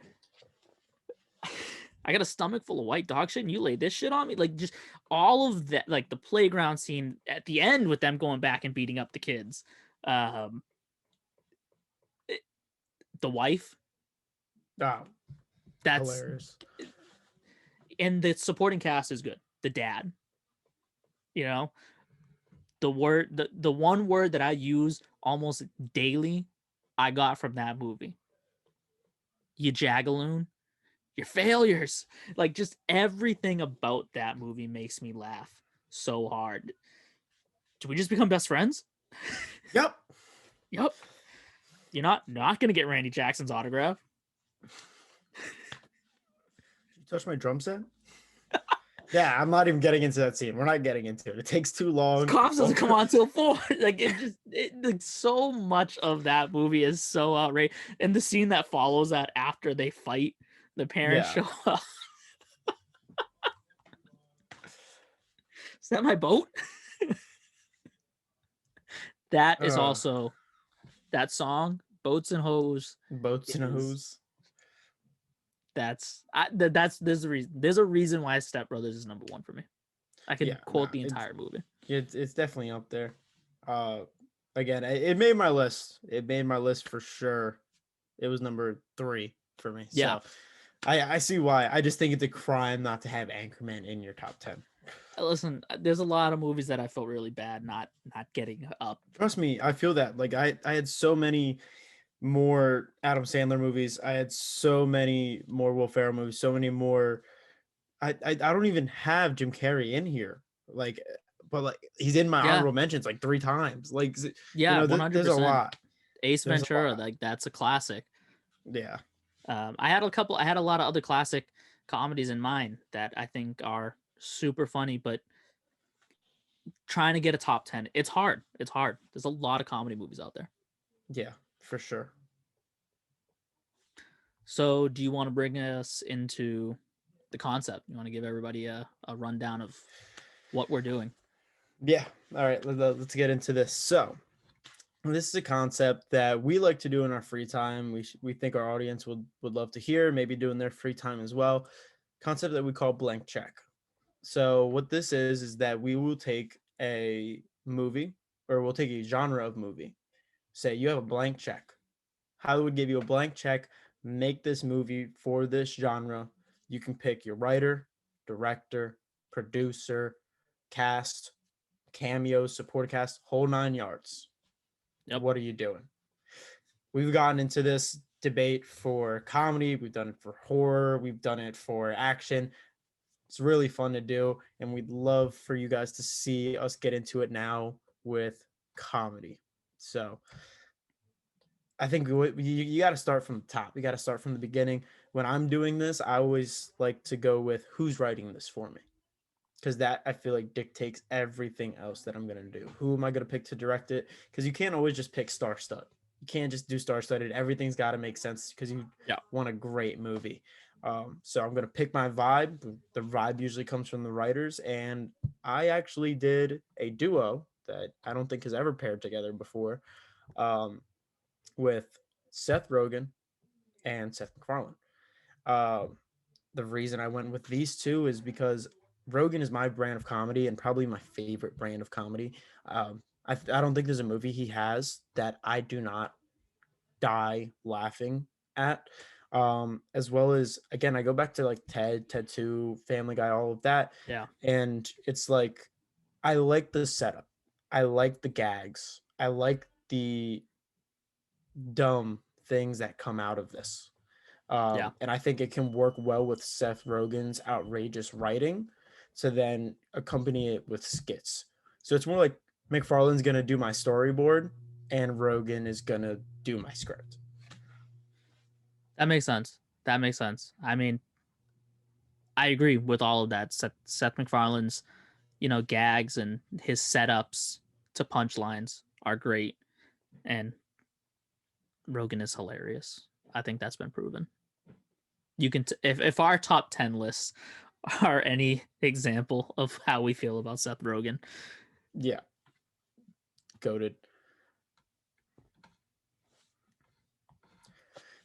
I got a stomach full of white dog shit and you laid this shit on me. Like just all of that, like the playground scene at the end with them going back and beating up the kids. Um, the wife, Oh, that's hilarious. and the supporting cast is good. The dad, you know, the one word that I use almost daily, I got from that movie. You jagaloon, your failures. Like just everything about that movie makes me laugh so hard. Do we just become best friends? Yep. Yep. You're not gonna get Randy Jackson's autograph. You touch my drum set? Yeah, I'm not even getting into that scene. We're not getting into it. It takes too long. Cops doesn't come on till 4. Like like so much of that movie is so outrageous. And the scene that follows that after they fight, the parents Yeah. show up. Is that my boat? That is also that song, Boats and Hose. Boats and a hose. There's a reason. There's a reason why Step Brothers is number 1 for me. I can quote the entire movie. It's definitely up there. Again, it made my list. It made my list for sure. It was number 3 for me. Yeah. So I see why. I just think it's a crime not to have Anchorman in your top 10. Listen, there's a lot of movies that I felt really bad not getting up. Trust me, I feel that. Like I had so many more Adam Sandler movies. I had so many more Will Ferrell movies. So many more. I don't even have Jim Carrey in here. Like, but like he's in my honorable mentions like 3 times. Like, yeah, 100%. there's a lot. Ace Ventura, like that's a classic. Yeah. I had a lot of other classic comedies in mind that I think are super funny, but trying to get a top 10, it's hard. It's hard. There's a lot of comedy movies out there. Yeah, for sure. So do you want to bring us into the concept? You want to give everybody a rundown of what we're doing? Yeah. All right. Let's get into this. So this is a concept that we like to do in our free time. We think our audience would love to hear, maybe do in their free time as well. Concept that we call blank check. So what this is that we will take a movie, or we'll take a genre of movie. Say you have a blank check. Hollywood give you a blank check. Make this movie for this genre. You can pick your writer, director, producer, cast, cameos, support cast, whole 9 yards. Yep. What are you doing? We've gotten into this debate for comedy. We've done it for horror. We've done it for action. It's really fun to do, and we'd love for you guys to see us get into it now with comedy. So I think you got to start from the top. You got to start from the beginning. When I'm doing this, I always like to go with who's writing this for me, because that I feel like dictates everything else that I'm going to do. Who am I going to pick to direct it? Because you can't always just pick star-studded. You can't just do star-studded. Everything's got to make sense because you want a great movie. So I'm going to pick my vibe. The vibe usually comes from the writers. And I actually did a duo that I don't think has ever paired together before, with Seth Rogen and Seth MacFarlane. The reason I went with these two is because Rogen is my brand of comedy and probably my favorite brand of comedy. I don't think there's a movie he has that I do not die laughing at. As well as, again, I go back to like Ted 2, Family Guy, all of that. Yeah. And it's like, I like the setup. I like the gags. I like the dumb things that come out of this. And I think it can work well with Seth Rogen's outrageous writing to then accompany it with skits. So it's more like MacFarlane's going to do my storyboard and Rogen is going to do my script. That makes sense. I mean, I agree with all of that. Seth MacFarlane's, gags and his setups to punchlines are great. And Rogen is hilarious. I think that's been proven. You can if our top 10 lists are any example of how we feel about Seth Rogen. Yeah. goaded.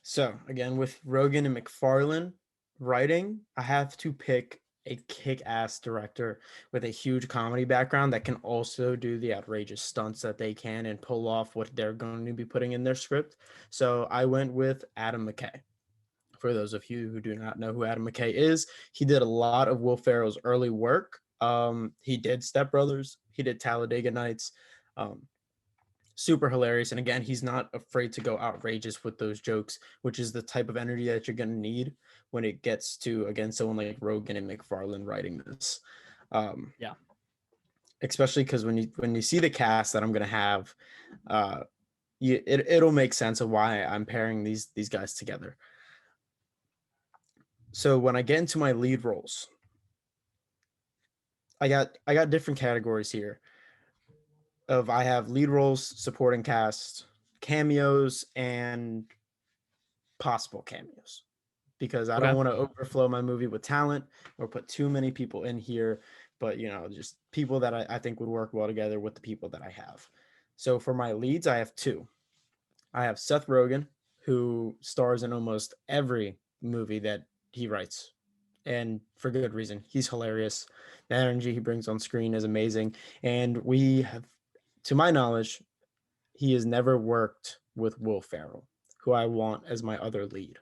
So again, with Rogan and McFarlane writing, I have to pick a kick-ass director with a huge comedy background that can also do the outrageous stunts that they can and pull off what they're going to be putting in their script. So I went with Adam McKay. For those of you who do not know who Adam McKay is, he did a lot of Will Ferrell's early work. He did Step Brothers, he did Talladega Nights. Um, Super hilarious. And again, he's not afraid to go outrageous with those jokes, which is the type of energy that you're going to need when it gets to, again, someone like Rogan and McFarlane writing this. Um, Yeah. Especially because when you see the cast that I'm going to have, uh, it'll make sense of why I'm pairing these guys together. So when I get into my lead roles, I got different categories here. Of I have lead roles, supporting cast, cameos, and possible cameos, because I don't Okay. want to overflow my movie with talent or put too many people in here, but just people that I think would work well together with the people that I have. So for my leads, I have two. I have Seth Rogen, who stars in almost every movie that he writes, and for good reason. He's hilarious. The energy he brings on screen is amazing. And we have, to my knowledge, he has never worked with Will Ferrell, who I want as my other lead.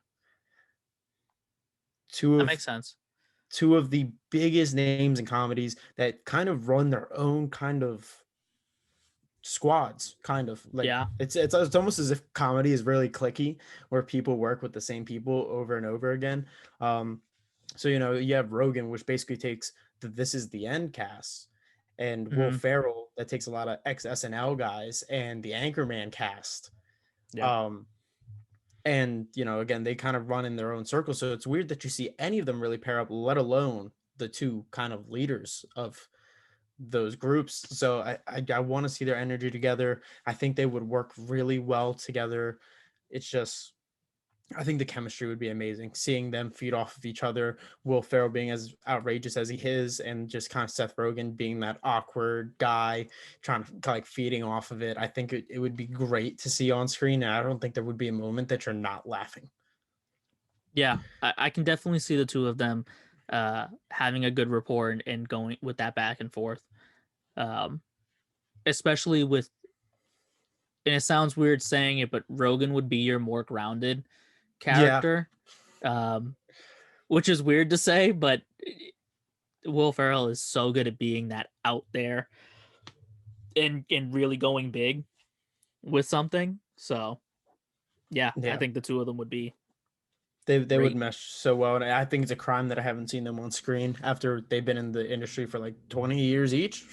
Two That of makes sense. two of the biggest names in comedies that kind of run their own kind of squads, kind of like Yeah. it's almost as if comedy is really clicky, where people work with the same people over and over again. So you have Rogan, which basically takes the This Is the End cast, and Will Hmm. Ferrell that takes a lot of ex SNL guys and the Anchorman cast. Yeah. Um, and again, they kind of run in their own circle, so it's weird that you see any of them really pair up, let alone the two kind of leaders of those groups. So I want to see their energy together. I think they would work really well together. It's just, I think the chemistry would be amazing, seeing them feed off of each other. Will Ferrell being as outrageous as he is, and just kind of Seth Rogen being that awkward guy trying to like feeding off of it. I think it would be great to see on screen. And I don't think there would be a moment that you're not laughing. Yeah. I can definitely see the two of them having a good rapport and going with that back and forth. Um, Especially with, and it sounds weird saying it, but Rogan would be your more grounded Yeah, character, um, which is weird to say, but Will Ferrell is so good at being that out there and really going big with something. So yeah, I yeah. think the two of them would be They would great. mesh so well, and I think it's a crime that I haven't seen them on screen after they've been in the industry for like 20 years each.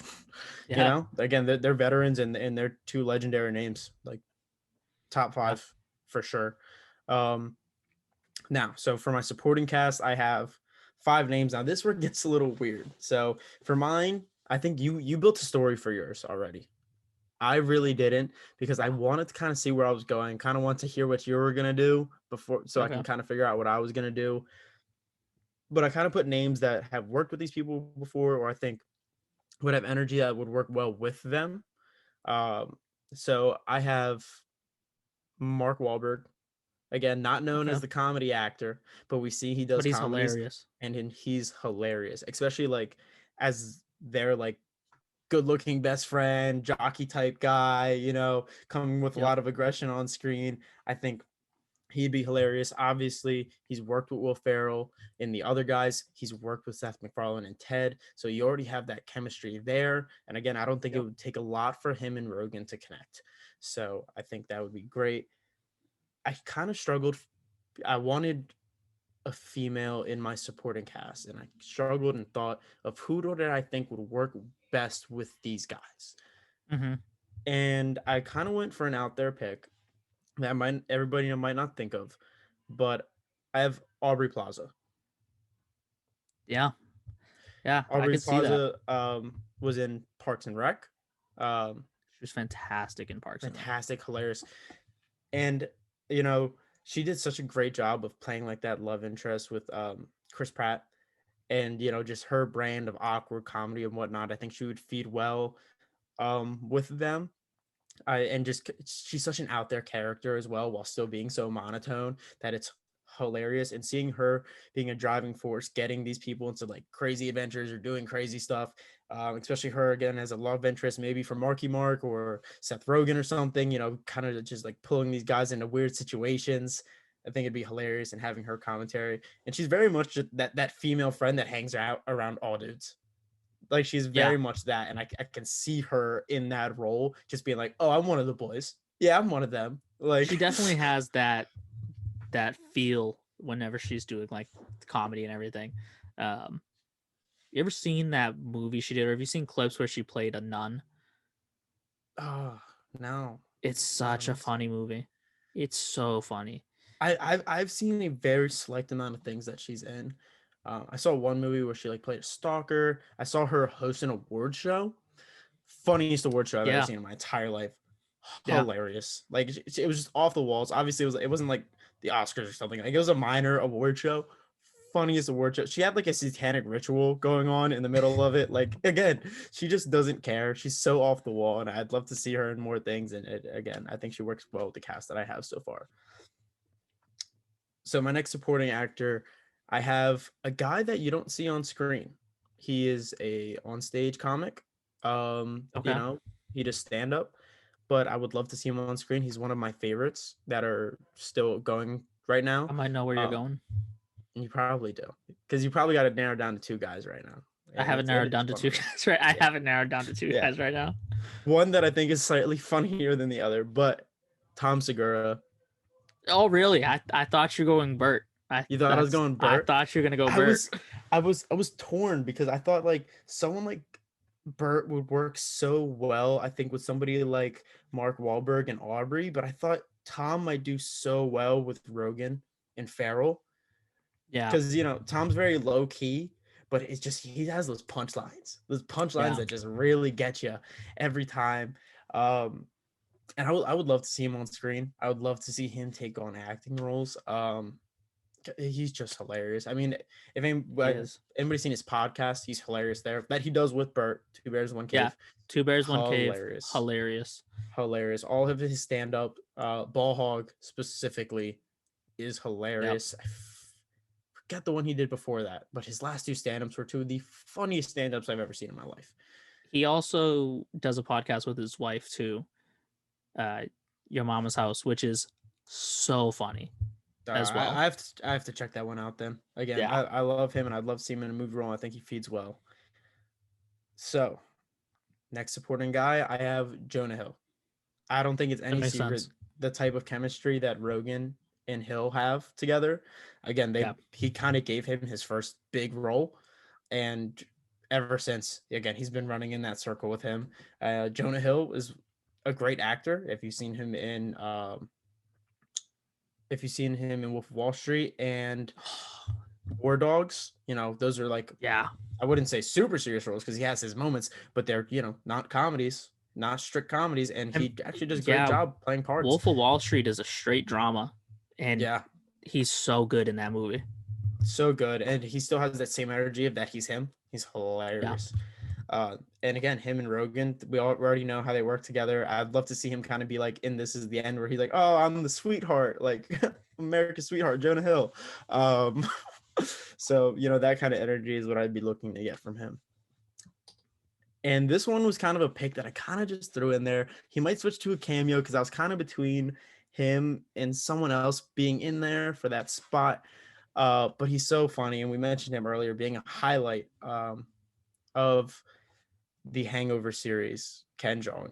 Yeah, Again, they're veterans, and they're two legendary names, like top yeah. five for sure. Um, Now, so for my supporting cast, I have five names. Now, this where it gets a little weird. So for mine, I think you built a story for yours already. I really didn't, because I wanted to kind of see where I was going, kind of want to hear what you were gonna do before, so I can Okay, kind of figure out what I was gonna do. But I kind of put names that have worked with these people before, or I think would have energy that would work well with them. Um, so I have Mark Wahlberg, again, not known okay. as the comedy actor, but we see he But does he's comedies, hilarious. and he's hilarious, especially like as their like good-looking best friend, jockey type guy, coming with a Yep, lot of aggression on screen. I think he'd be hilarious. Obviously, he's worked with Will Ferrell and the other guys. He's worked with Seth MacFarlane and Ted. So you already have that chemistry there. And again, I don't think it yep. would take a lot for him and Rogan to connect. So I think that would be great. I kind of struggled. I wanted a female in my supporting cast, and I struggled and thought of who did I think would work best with these guys. Hmm. And I kind of went for an out there pick that might everybody might not think of, but I have Aubrey Plaza. Yeah, yeah. I Aubrey could see that. Plaza was in Parks and Rec. Um, She was fantastic in Parks and Rec. Fantastic, hilarious, and you know she did such a great job of playing like that love interest with Chris Pratt, and just her brand of awkward comedy and whatnot. I think she would feed well with them. And just she's such an out there character as well, while still being so monotone that it's hilarious. And seeing her being a driving force, getting these people into like crazy adventures or doing crazy stuff, especially her again as a love interest, maybe for Marky Mark or Seth Rogen or something. Kind of just like pulling these guys into weird situations. I think it'd be hilarious, and having her commentary. And she's very much that female friend that hangs out around all dudes. Like she's Yeah, very much that, and I can see her in that role, just being like, "Oh, I'm one of the boys. Yeah, I'm one of them." she Like, definitely has that feel whenever she's doing like comedy and everything. Um, you ever seen that movie she did, or have you seen clips where she played a nun? oh no, It's no, I such a haven't funny seen. movie. It's so funny. I've seen a very select amount of things that she's in. I saw one movie where she like played a stalker. I saw her host an award show. Funniest award show I've ever Yeah, seen in my entire life. yeah, Hilarious. Like it was just off the walls. Obviously, it wasn't like the Oscars or something. Like it was a minor award show. Funniest award show. She had like a satanic ritual going on in the middle of it. Like again, she just doesn't care. She's so off the wall, and I'd love to see her in more things. And again, I think she works well with the cast that I have so far. So my next supporting actor, I have a guy that you don't see on screen. He is a on-stage comic. okay. He does stand up, but I would love to see him on screen. He's one of my favorites that are still going right now. I might know where you're Uh, going. you probably do, because you probably got to narrow down to two guys right now, I and haven't it narrowed is down to one two of them. guys, right? I Yeah, haven't narrowed down to two yeah. guys right now. One that I think is slightly funnier than the other, but Tom Segura. Oh, really? I thought you were going Bert. You thought I was going I Bert? thought you were gonna go I Bert. was I was torn because I thought like someone like Bert would work so well, I think, with somebody like Mark Wahlberg and Aubrey, but I thought Tom might do so well with Rogan and Farrell, Yeah, because Tom's very low key, but it's just he has those punchlines yeah. that just really get you every time. Um, and I would love to see him on screen. I would love to see him take on acting roles. He's just hilarious. I mean, if He is. anybody's seen his podcast, he's hilarious there. That he does with Bert, Two Bears, One Yeah. Cave. Two bears, one cave. Hilarious. Hilarious. Hilarious. All of his stand up, Ball Hog specifically, is Yep. hilarious. Forget the one he did before that, but his last two stand ups were two of the funniest stand ups I've ever seen in my life. He also does a podcast with his wife too, uh, Your Mama's House, which is so funny as well. I have to check that one out then. Again, Yeah, I love him, and I'd love to see him in a movie role. I think he feeds well. So, next supporting guy, I have Jonah Hill. I don't think it's that any makes secret sense. the type of chemistry that Rogan and Hill have together. Again, Yeah. he kind of gave him his first big role, and ever since, again, he's been running in that circle with him. Jonah Hill is a great actor. If you've seen him in Wolf of Wall Street and War Dogs, those are like, Yeah. I wouldn't say super serious roles because he has his moments, but they're not comedies, not strict comedies, and And he actually does a great yeah, job playing parts. Wolf of Wall Street is a straight drama, and Yeah, he's so good in that movie. so good, and he still has that same energy of that he's him. He's Yeah. hilarious. And again, him and Rogan, we already know how they work together. I'd love to see him kind of be like in This Is the End, where he's like, "Oh, I'm the sweetheart, like America's sweetheart, Jonah Hill." Um, so that kind of energy is what I'd be looking to get from him. And this one was kind of a pick that I kind of just threw in there. He might switch to a cameo because I was kind of between him and someone else being in there for that spot. But he's so funny, and we mentioned him earlier being a highlight of the Hangover series, Ken Jeong.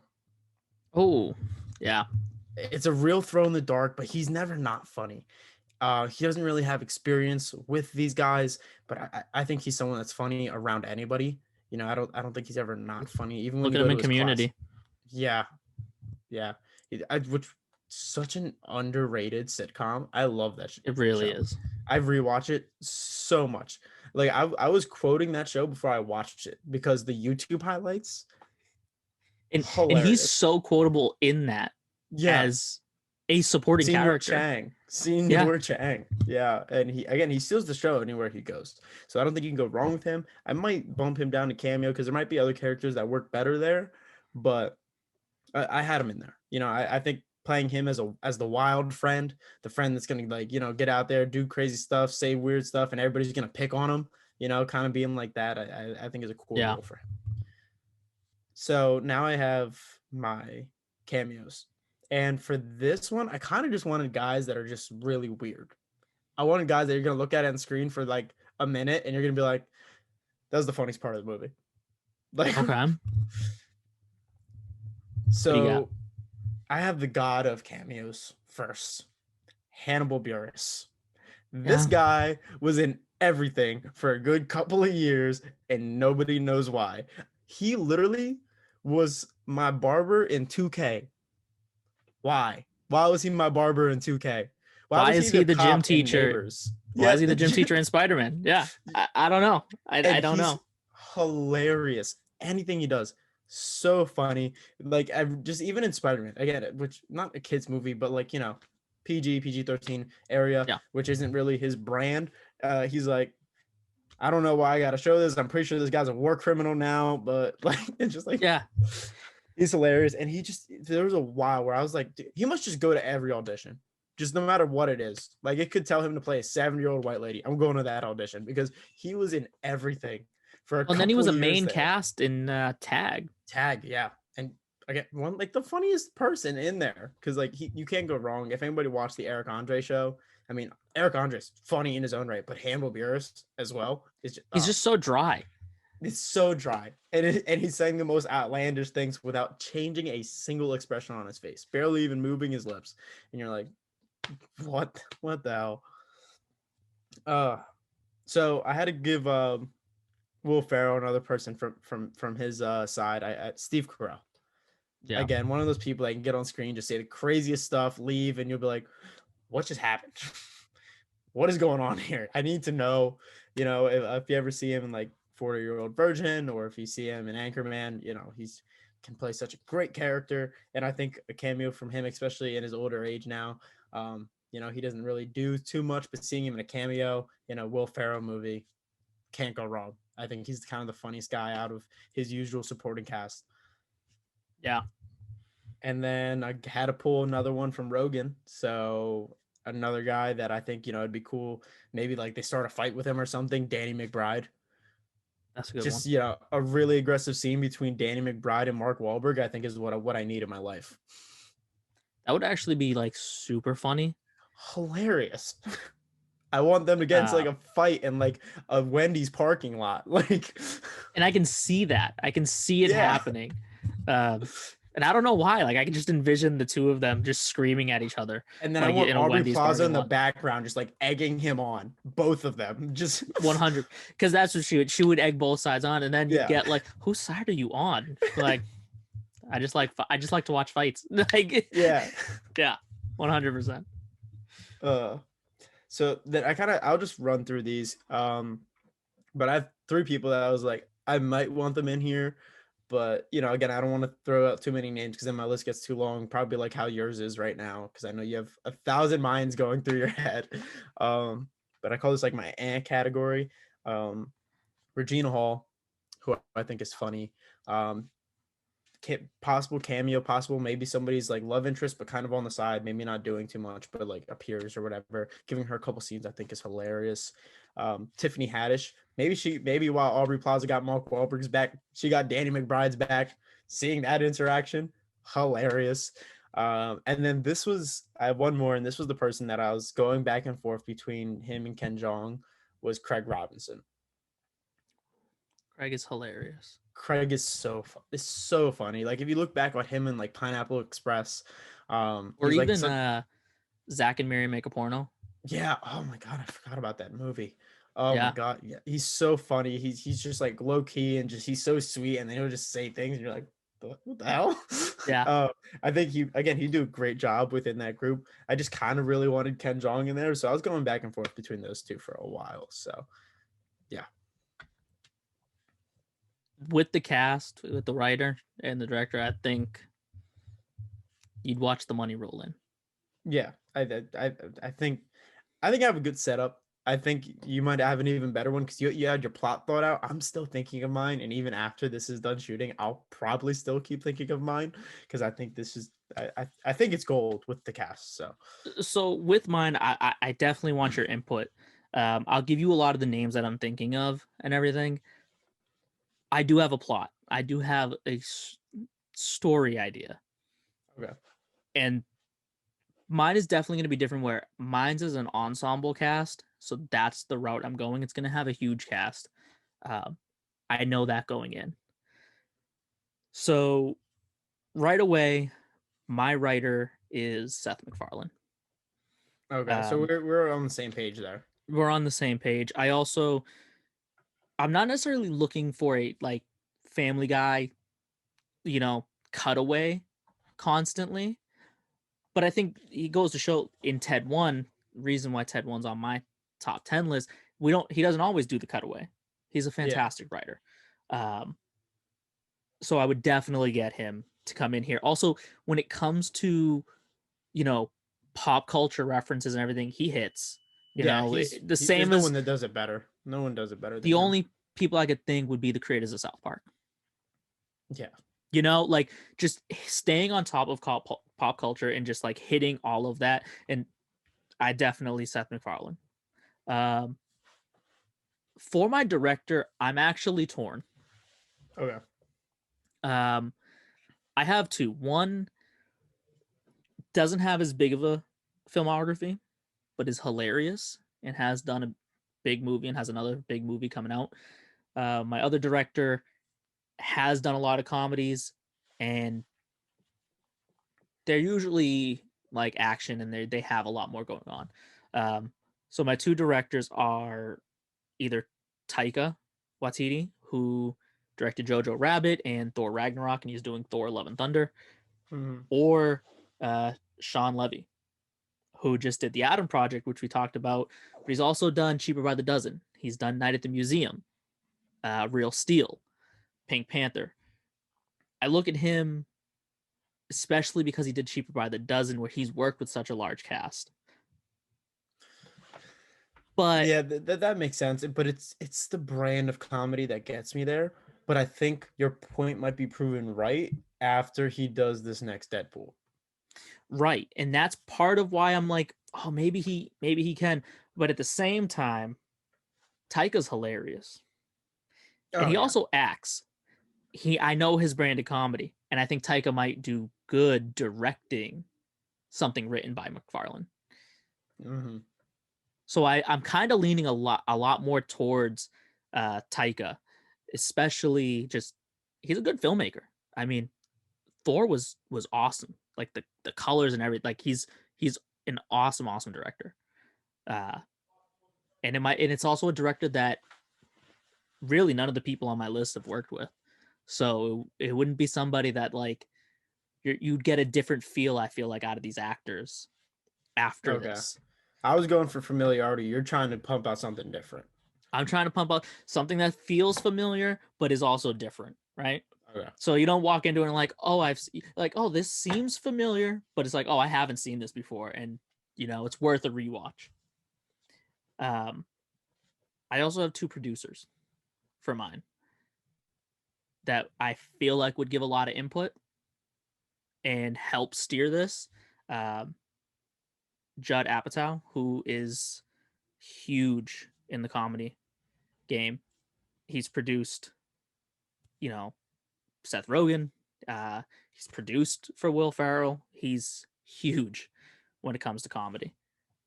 Oh, yeah. It's a real throw in the dark, but he's never not funny. He doesn't really have experience with these guys, but I think he's someone that's funny around anybody. I don't think he's ever not funny, even when Look you at go him to in his class. Community. Yeah, yeah. Which such an underrated sitcom. I love that It really show. is. I've rewatched it so much. Like I was quoting that show before I watched it because the YouTube highlights, And he's hilarious. so quotable in that Yeah, as a supporting Senior character. Chang, Yeah. Senior Chang. Yeah, and he steals the show anywhere he goes. So I don't think you can go wrong with him. I might bump him down to cameo because there might be other characters that work better there, but I had him in there. I think playing him as the wild friend, the friend that's gonna like get out there, do crazy stuff, say weird stuff, and everybody's gonna pick on him. Kind of being like that. I think is a cool Yeah. role for him. So now I have my cameos, and for this one, I kind of just wanted guys that are just really weird. I wanted guys that you're gonna look at it on screen for like a minute, and you're gonna be like, "That was the funniest part of the movie." Like, Okay. What do you got? so I have the god of cameos first, Hannibal Buress. This Yeah. guy was in everything for a good couple of years, and nobody knows why. He literally was my barber in 2K. Why? Why was he my barber in 2K? Why Why was is he he the the gym cop in teacher? Neighbors? Why Yeah, is he the gym teacher in Spider-Man? Yeah. I don't know. I and don't he's know. hilarious. Anything he does, so funny. Like I just even in Spider-Man again, which not a kids movie, but like PG 13 area, Yeah. which isn't really his brand. He's like, I don't know why I got to show this. I'm pretty sure this guy's a war criminal now, but like it's just like Yeah. he's hilarious. And there was a while where I was like, dude, he must just go to every audition, just no matter what it is. Like it could tell him to play a 7-year-old white lady. I'm going to that audition because he was in everything for a Well, and then he couple was a years main there. cast in Tag. Tag, yeah. And again, one like the funniest person in there because like you can't go wrong. If anybody watched the Eric Andre show, I mean, Eric Andre's funny in his own right, but Hannibal Buress as well is just, He's just so dry. it's so dry, and he's saying the most outlandish things without changing a single expression on his face, barely even moving his lips, and you're like, what the hell? Uh, so I had to give Will Ferrell another person from his side. Steve Carell. Yeah. Again, one of those people that can get on screen, just say the craziest stuff, leave, and you'll be like, what just happened? What is going on here? I need to know. If you ever see him in like 40-Year-Old Virgin, or if you see him in Anchorman, he's can play such a great character. And I think a cameo from him, especially in his older age now, he doesn't really do too much, but seeing him in a cameo in a Will Ferrell movie can't go wrong. I think he's kind of the funniest guy out of his usual supporting cast. Yeah. And then I had to pull another one from Rogan. So another guy that I think, it'd be cool. Maybe like they start a fight with him or something. Danny McBride. That's a good one. Just, a really aggressive scene between Danny McBride and Mark Wahlberg, I think is what I need in my life. That would actually be like super funny. Hilarious. I want them to get into like Uh, a fight in like a Wendy's parking lot. Like, and I can see that. I can see it yeah. happening. Um, and I don't know why. Like I can just envision the two of them just screaming at each other, And then I like want in a Aubrey Wendy's Plaza in parking the lot. background, just like egging him on. Both of them. Just, 100, because that's what she would egg both sides on, and then you'd yeah. get like, whose side are you on? Like, I just like to watch fights. Like, Yeah. yeah, 100%. Uh, so then I'll just run through these. But I have three people that I was like, I might want them in here, but again, I don't want to throw out too many names because then my list gets too long. Probably like how yours is right now, because I know you have 1,000 minds going through your head. But I call this like my category. Regina Hall, who I think is funny. Possible cameo, possible maybe somebody's like love interest, but kind of on the side, maybe not doing too much, but like appears or whatever. Giving her a couple scenes, I think is hilarious. Tiffany Haddish, maybe while Aubrey Plaza got Mark Wahlberg's back, she got Danny McBride's back. Seeing that interaction, hilarious. And then I have one more, and this was the person that I was going back and forth between him and Ken Jeong, was Craig Robinson. Craig is hilarious. Craig is so funny. Like if you look back at him in like Pineapple Express, Or he's like even Zach and Mary make a porno. yeah. Oh my god, I forgot about that movie. Oh my Yeah, god, yeah, he's so funny. He's just like low key and just he's so sweet, and then he'll just say things, and you're like, what the hell? yeah. I think he do a great job within that group. I just kind of really wanted Ken Jeong in there, so I was going back and forth between those two for a while. So yeah, With the cast, with the writer and the director, I think you'd watch the money roll in. yeah. I think I have a good setup. I think you might have an even better one because you had your plot thought out. I'm still thinking of mine, and even after this is done shooting, I'll probably still keep thinking of mine because I think this is I think it's gold with the cast. So So with mine, I definitely want your input. I'll give you a lot of the names that I'm thinking of and everything. I do have a plot. I do have a story idea, okay, and mine is definitely going to be different. Where mine's is an ensemble cast, so that's the route I'm going. It's going to have a huge cast. Um, I know that going in. So right away, my writer is Seth MacFarlane. okay, so Um, we're on the same page there. we're on the same page. I'm not necessarily looking for a like Family Guy, cutaway constantly, but I think he goes to show in Ted One. Reason why Ted One's on my top 10 list. He doesn't always do the cutaway. He's a Yeah, fantastic writer. Um, so I would definitely get him to come in here. Also, when it comes to you know pop culture references and everything, he hits. yeah, The there's same no one as that does it better. No one does it better than the him. only people I could think would be the creators of South Park. Yeah, Like just staying on top of pop culture and just like hitting all of that. And I definitely Seth MacFarlane. Um, for my director, I'm actually torn. okay, Um, I have two. One doesn't have as big of a filmography, but is hilarious and has done a big movie and has another big movie coming out. My other director has done a lot of comedies, and they're usually like action and they have a lot more going on. Um, so my two directors are either Taika Waititi, who directed Jojo Rabbit and Thor Ragnarok, and he's doing Thor: Love and Thunder, hmm or Sean Levy, who just did the Atom Project, which we talked about, but he's also done Cheaper by the Dozen. He's done Night at the Museum, Real Steel, Pink Panther. I look at him, especially because he did Cheaper by the Dozen, where he's worked with such a large cast. But yeah, that makes sense. But it's the brand of comedy that gets me there. But I think your point might be proven right after he does this next Deadpool. right, and that's part of why I'm like, oh, maybe he can. But at the same time, Taika's hilarious, and Oh he yeah. also acts. I know his brand of comedy, and I think Taika might do good directing something written by McFarlane. hmm So I'm kind of leaning a lot more towards Taika, especially just he's a good filmmaker. I mean, Thor was awesome. Like the colors and everything. Like he's an awesome director. Uh, and it's also a director that really none of the people on my list have worked with. So it wouldn't be somebody that like you'd get a different feel. I feel like out of these actors after Okay. this. I was going for familiarity. You're trying to pump out something different. I'm trying to pump out something that feels familiar but is also different, right? Okay. So you don't walk into it and like, oh, oh, this seems familiar, but it's like, oh, I haven't seen this before, and it's worth a rewatch. Um, I also have two producers for mine that I feel like would give a lot of input and help steer this. Um, Judd Apatow, who is huge in the comedy game. He's produced, you know, Seth Rogen. He's produced for Will Ferrell. He's huge when it comes to comedy.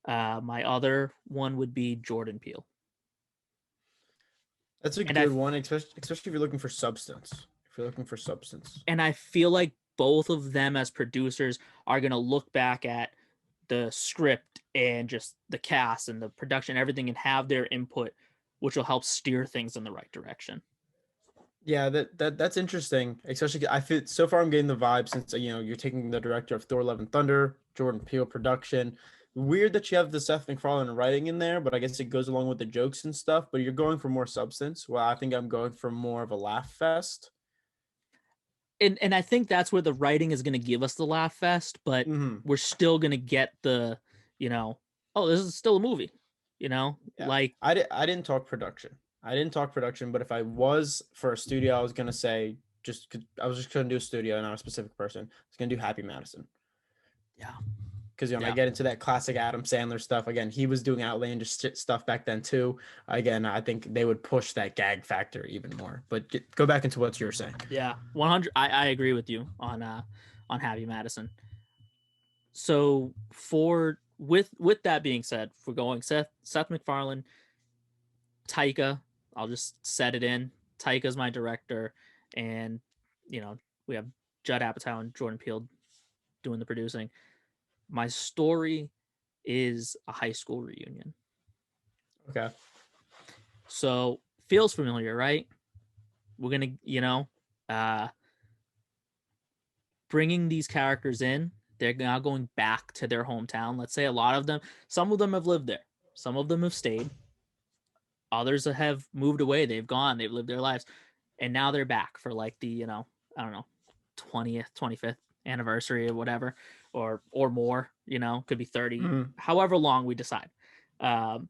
My other one would be Jordan Peele, That's a and I good one, especially if you're looking for substance. If you're looking for substance. and I feel like both of them as producers are gonna look back at the script and just the cast and the production, and everything, and have their input, which will help steer things in the right direction. Yeah, that's interesting. Especially, I feel so far I'm getting the vibe since you're taking the director of Thor: Love and Thunder, Jordan Peele production. Weird that you have the Seth MacFarlane writing in there, but I guess it goes along with the jokes and stuff. But you're going for more substance. Well, I think I'm going for more of a laugh fest. And I think that's where the writing is going to give us the laugh fest, but hmm we're still going to get the, you know, oh, this is still a movie. you know, Yeah. like I didn't talk production. I didn't talk production, but if I was for a studio, I was gonna say I was just gonna do a studio, not a specific person. I was gonna do Happy Madison. yeah, Because when I yeah, get into that classic Adam Sandler stuff, again, he was doing outlandish stuff back then too. Again, I think they would push that gag factor even more. But go back into what you were saying. yeah. 100. I agree with you on Happy Madison. So for with that being said, for going Seth MacFarlane, Taika, I'll just set it in. Taika's my director, and you know we have Judd Apatow and Jordan Peele doing the producing. My story is a high school reunion, Okay. so feels familiar, right? We're gonna, uh, bringing these characters in. They're now going back to their hometown. Let's say a lot of them, some of them have lived there, some of them have stayed, others have moved away. They've gone. They've lived their lives, and now they're back for like the I don't know 20th 25th anniversary or whatever, or more. Could be 30, Mm, however long we decide. Um,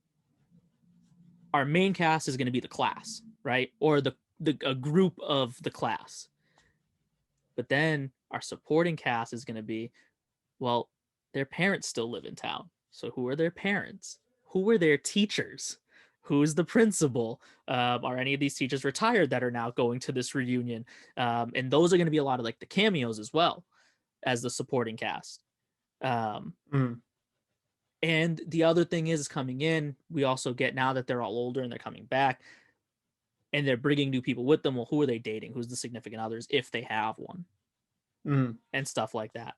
our main cast is going to be the class, right, or the a group of the class. But then our supporting cast is going to be, well, their parents still live in town. So who are their parents? Who are their teachers? Who's the principal? Are any of these teachers retired that are now going to this reunion? And those are going to be a lot of like the cameos as well as the supporting cast. Um, mm, and the other thing is coming in, we also get, now that they're all older and they're coming back and they're bringing new people with them. Well, who are they dating? Who's the significant others if they have one, mm. and stuff like that.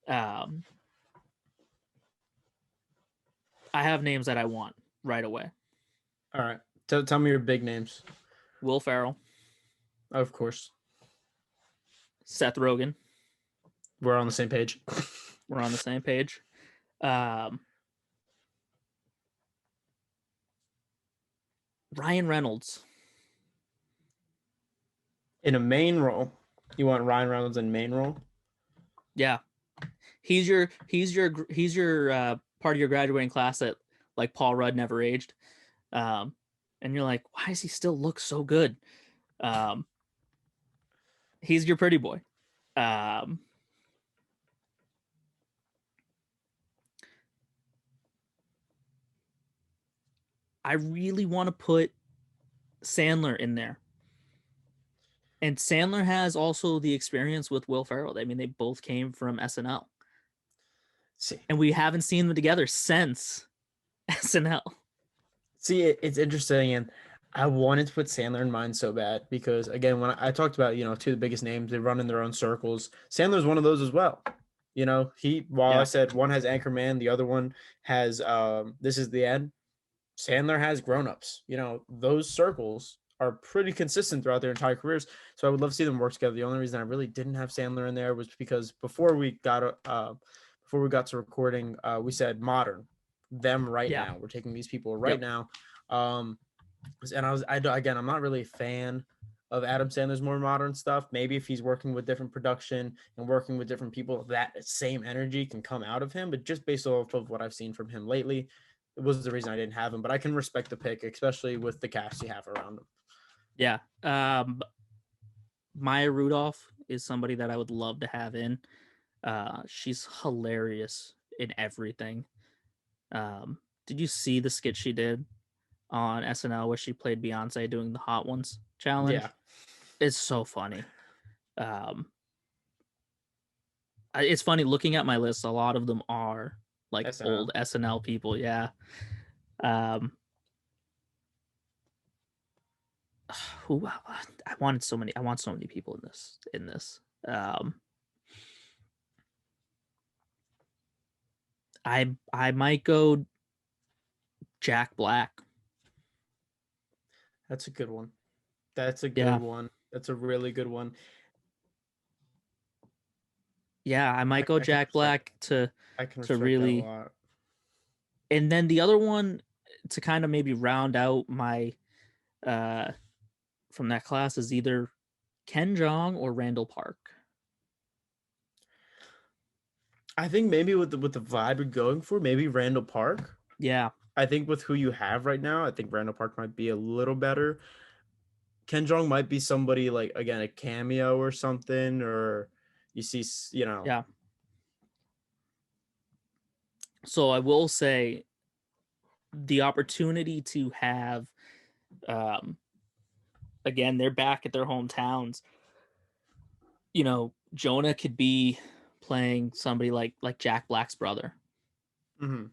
Um, I have names that I want right away. All right. Tell me your big names. Will Ferrell, Of course. Seth Rogen. We're on the same page. We're on the same page. Um, Ryan Reynolds. In a main role, you want Ryan Reynolds in main role? Yeah, he's your part of your graduating class that like Paul Rudd never aged. Um, and you're like, why does he still look so good? Um, he's your pretty boy. Um, I really want to put Sandler in there. And Sandler has also the experience with Will Ferrell. I mean, they both came from SNL, See, and we haven't seen them together since SNL. it's interesting, and I wanted to put Sandler in mine so bad because again, when I talked about two of the biggest names, they run in their own circles. Sandler's one of those as well. While I Yeah, said one has Anchorman, the other one has This Is the End. Sandler has Grown Ups. Those circles are pretty consistent throughout their entire careers. So I would love to see them work together. The only reason I really didn't have Sandler in there was because before we got to recording, we said modern, them right yeah, now. We're taking these people right yep, now. Um, and again, I'm not really a fan of Adam Sandler's more modern stuff. Maybe if he's working with different production and working with different people, that same energy can come out of him. But just based off of what I've seen from him lately, it was the reason I didn't have him. But I can respect the pick, especially with the cast you have around him. yeah. Maya Rudolph is somebody that I would love to have in. She's hilarious in everything. Did you see the skit she did on SNL where she played Beyonce doing the Hot Ones challenge? Yeah, It's so funny. Um, it's funny looking at my list. A lot of them are like SNL. old SNL people. Yeah. Um, who I wanted so many. I want so many people in this. Um, I might go Jack Black. That's a good one. That's a good Yeah, one. That's a really good one. yeah. I might go I can Jack respect. Black to I can to respect that a really, lot. and then the other one to kind of maybe round out my uh from that class is either Ken Jong or Randall Park. I think maybe with the vibe you're going for, maybe Randall Park. Yeah, I think with who you have right now, I think Randall Park might be a little better. Ken Jeong might be somebody like again a cameo or something, or you see, Yeah. So I will say the opportunity to have, um, again, they're back at their hometowns. Jonah could be playing somebody like Jack Black's brother, Mhm.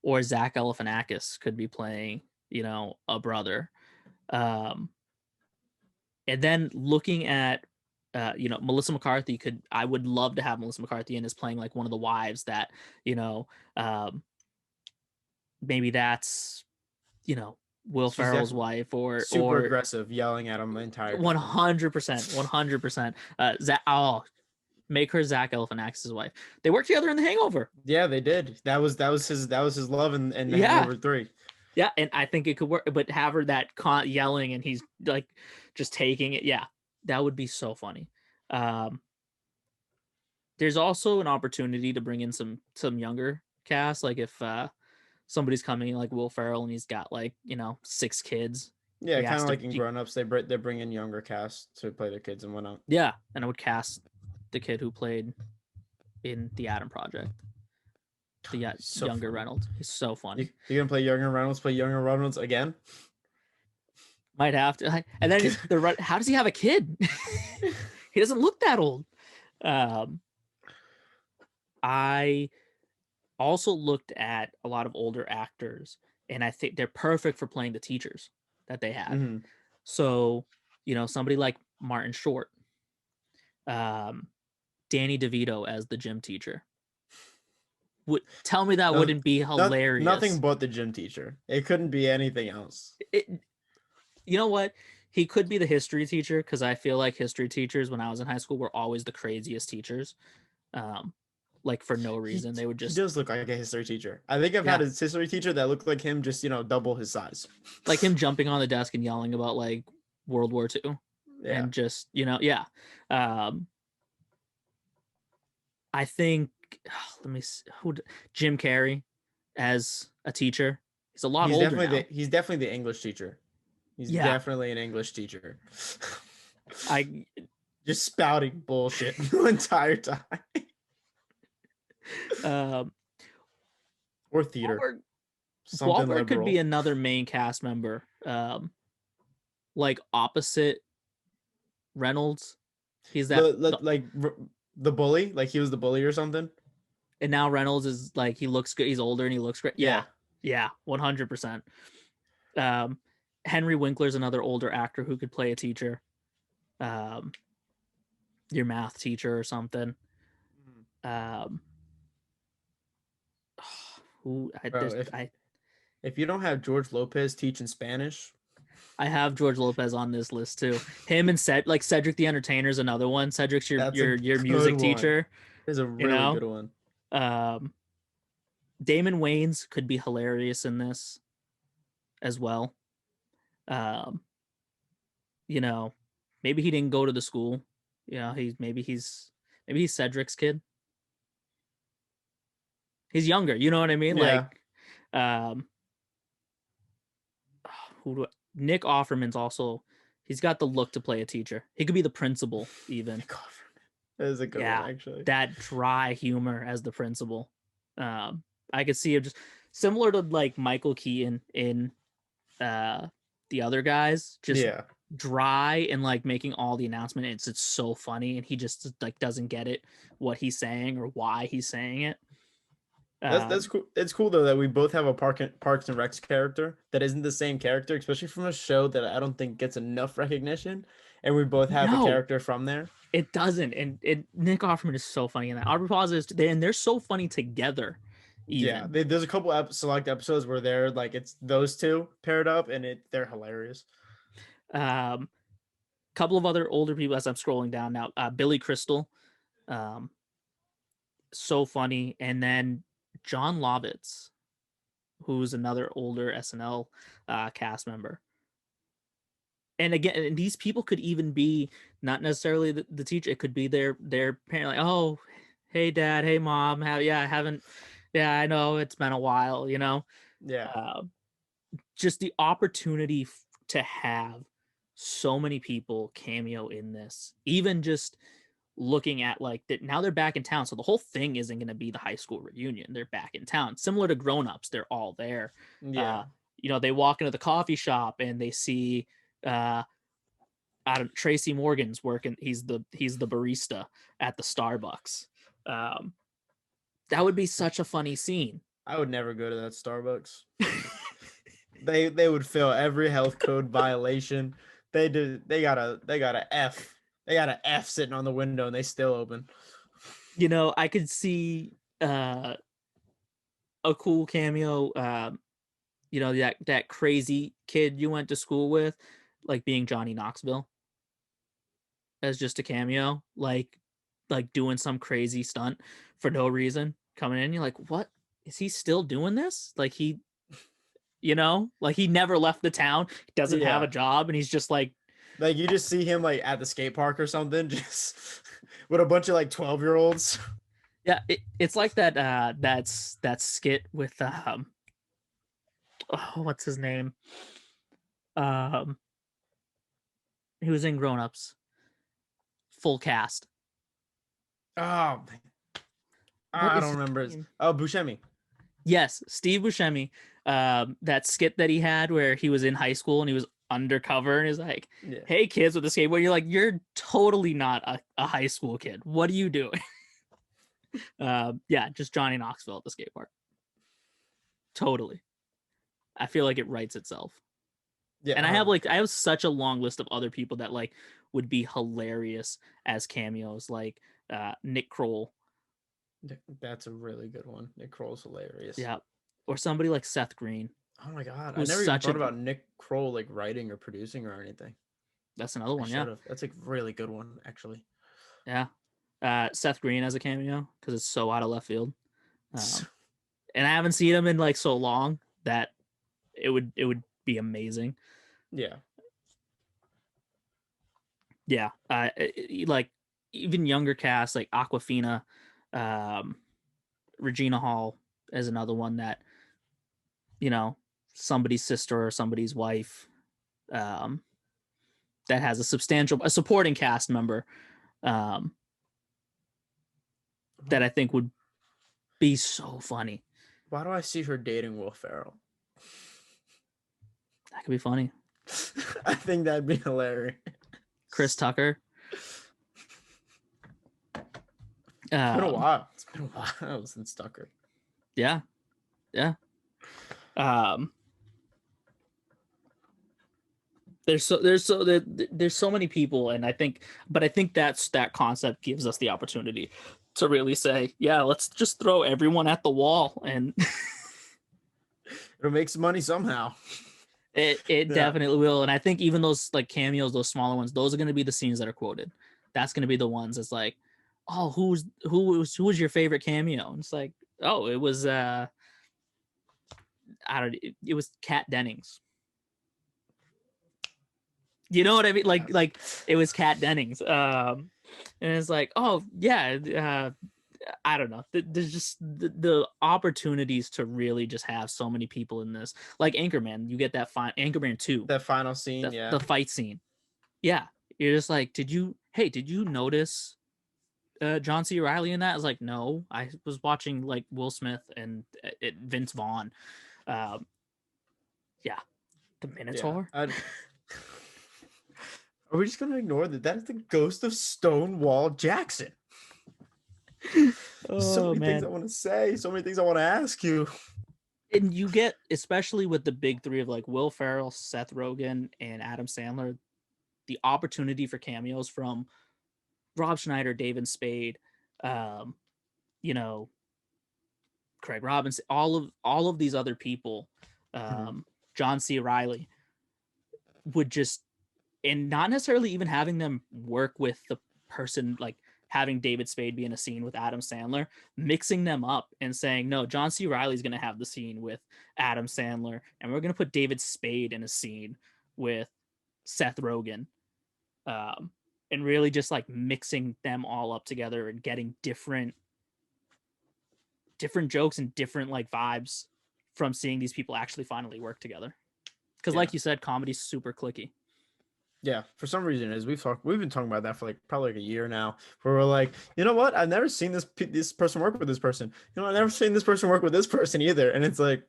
or Zach Galifianakis could be playing, a brother. Um, and then looking at, Melissa McCarthy I would love to have Melissa McCarthy in as playing like one of the wives that, you know, um, maybe that's, you know, Will She's Ferrell's definitely wife or super aggressive, yelling at him the entire time. 100%, 100%. Make her Zach Galifianakis' wife. They worked together in The Hangover. Yeah, they did. That was his love in The Yeah, Hangover 3. yeah, and I think it could work. But have her yelling and he's like just taking it. Yeah, that would be so funny. Um, there's also an opportunity to bring in some younger cast, like if somebody's coming like Will Ferrell and he's got like 6 kids. Yeah, He kind has of to like in Grown Ups, they bring in younger cast to play their kids and whatnot. yeah, and I would cast the kid who played in the Adam Project, the So younger funny. Reynolds. He's so You, funny. you're gonna play younger Reynolds, play younger Reynolds again? Might have to. And then how does he have a kid? He doesn't look that old. Um, I also looked at a lot of older actors, and I think they're perfect for playing the teachers that they had. Hmm. So, somebody like Martin Short, um, Danny DeVito as the gym teacher. Would tell me that No, wouldn't be nothing hilarious? but the gym teacher. It couldn't be anything else. You know what? He could be the history teacher because I feel like history teachers when I was in high school were always the craziest teachers. Um, like for no He reason, they would he just does look like a history teacher. I think I've had yeah, a history teacher that looked like him, just double his size. like him jumping on the desk and yelling about like World War II Yeah, and just yeah. Um, I think let me see, Jim Carrey as a teacher. He's a lot older now. he's definitely the English teacher. He's Yeah, definitely an English teacher. I Just spouting bullshit the entire time. um, Or theater, Wahlberg something Wahlberg could be liberal. another main cast member. Like opposite Reynolds. He's that, Like the bully, like he was the bully or something. and now Reynolds is like he looks good. He's older and he looks great. Yeah, Yeah, yeah, 100%. Um, Henry Winkler's another older actor who could play a teacher, um, your math teacher or something. Um, who I bro. there's If you don't have George Lopez teaching Spanish, I have George Lopez on this list too. Him and Cedric the Entertainer is another one. Cedric's your that's a your your good music one. teacher. It's a You really know, good one. um, Damon Wayans could be hilarious in this as well. Um, you know, maybe he didn't go to the school. Maybe he's Cedric's kid. He's younger. You know what I mean? Yeah, Like, um, Nick Offerman's also. He's got the look to play a teacher. He could be the principal even. Nick Offerman. That is a good one Yeah, actually. that dry humor as the principal. I could see him just similar to like Michael Keaton in uh the other guys, just Yeah, dry and like making all the announcement. It's so funny, and he just like doesn't get it what he's saying or why he's saying it. that's Um, cool. It's cool though that we both have a Parks and Recs character that isn't the same character, especially from a show that I don't think gets enough recognition, and we both have a no, character from there. it doesn't. And Nick Offerman is so funny in that. Aubrey Plaza and they're so funny together, Yeah, even. there's a couple select episodes where they're like it's those two paired up, and they're hilarious. Um, couple of other older people as I'm scrolling down now. Billy Crystal, um, so funny, and then John Lovitz, who's another older SNL cast member. And again, and these people could even be not necessarily the teacher. It could be their parent, like, oh, hey dad, hey mom, I haven't, Yeah, I know it's been a while, Yeah. uh, just the opportunity to have so many people cameo in this, even just looking at like that now they're back in town, so the whole thing isn't going to be the high school reunion. They're back in town, similar to Grown Ups. They're all there. Yeah. uh they walk into the coffee shop and they see uh I don't Tracy Morgan's working. He's the barista at the Starbucks. um that would be such a funny scene. I would never go to that Starbucks. They would fail every health code violation. They got a F. They got an F sitting on the window and they still open. I could see a cool cameo. That crazy kid you went to school with, like being Johnny Knoxville as just a cameo, like doing some crazy stunt for no reason, coming in. You're like, what is he still doing this? Like like he never left the town, doesn't have a Yeah. job, and he's just like, Like you just see him like at the skate park or something, just with a bunch of like 12-year-olds. yeah. It's like that skit with oh, what's his name? Um, he was in Grown Ups, full cast. Oh, What I is don't his remember his. name? Oh, Buscemi. Yes, Steve Buscemi. That skit that he had where he was in high school and he was undercover and he's like, Yeah. "Hey kids with the skateboard," you're like, "You're totally not a high school kid. What are you doing?" Yeah, just Johnny Knoxville at the skate park. Totally. I feel like it writes itself. Yeah. And I have such a long list of other people that like would be hilarious as cameos, like Nick Kroll. That's a really good one. Nick Kroll's hilarious. Yeah, or somebody like Seth Green, Oh my god, I who's never even such thought a about Nick Kroll like writing or producing or anything. that's another I one. Yeah, should have. That's a really good one, actually. yeah. Seth Green as a cameo because it's so out of left field. Um, and I haven't seen him in like so long that it would be amazing. Yeah. Yeah, like even younger cast like Aquafina, um, Regina Hall is another one that you know somebody's sister or somebody's wife, um, that has a supporting cast member, um, that I think would be so funny. Why do I see her dating Will Ferrell? That could be funny. I think that'd be hilarious. Chris Tucker. It's been a Um, while. It's been a while since Tucker. yeah, yeah. Um, there's so many people, and I think that concept gives us the opportunity to really say, yeah, let's just throw everyone at the wall, and It'll make some money somehow. it Yeah. definitely will. And I think even those like cameos, those smaller ones, those are going to be the scenes that are quoted. That's going to be the ones that's like, oh, who was your favorite cameo? And it's like, oh, it was I don't it was Kat Dennings. You know what I mean? Like it was Kat Dennings. And it's like, oh yeah, I don't know. There's just the opportunities to really just have so many people in this. Like Anchorman, you get that Anchorman 2, That final scene, the yeah. fight scene. Yeah, you're just like, did you notice John C. Riley in that? I was like, no, I was watching like Will Smith and Vince Vaughn. Um, yeah, the Yeah. Minotaur. Are we just gonna ignore that? That is the ghost of Stonewall Jackson. So Oh many things I man. want to say, so many things I want to ask you. And you get, especially with the big three of like Will Ferrell, Seth Rogen, and Adam Sandler, the opportunity for cameos from Rob Schneider, David Spade, um, you know, Craig Robinson, all of these other people, Mhm. um, John C. Riley, would just, and not necessarily even having them work with the person, like having David Spade be in a scene with Adam Sandler, mixing them up and saying, no, John C. Riley's going to have the scene with Adam Sandler, and we're going to put David Spade in a scene with Seth Rogen, um, and really just like mixing them all up together and getting different different jokes and different like vibes from seeing these people actually finally work together. Because Yeah. like you said, comedy's super clicky. Yeah, for some reason, as we've been talking about that for like probably like a year now, where we're like, you know what? I've never seen this person work with this person. You know, I've never seen this person work with this person either. And it's like,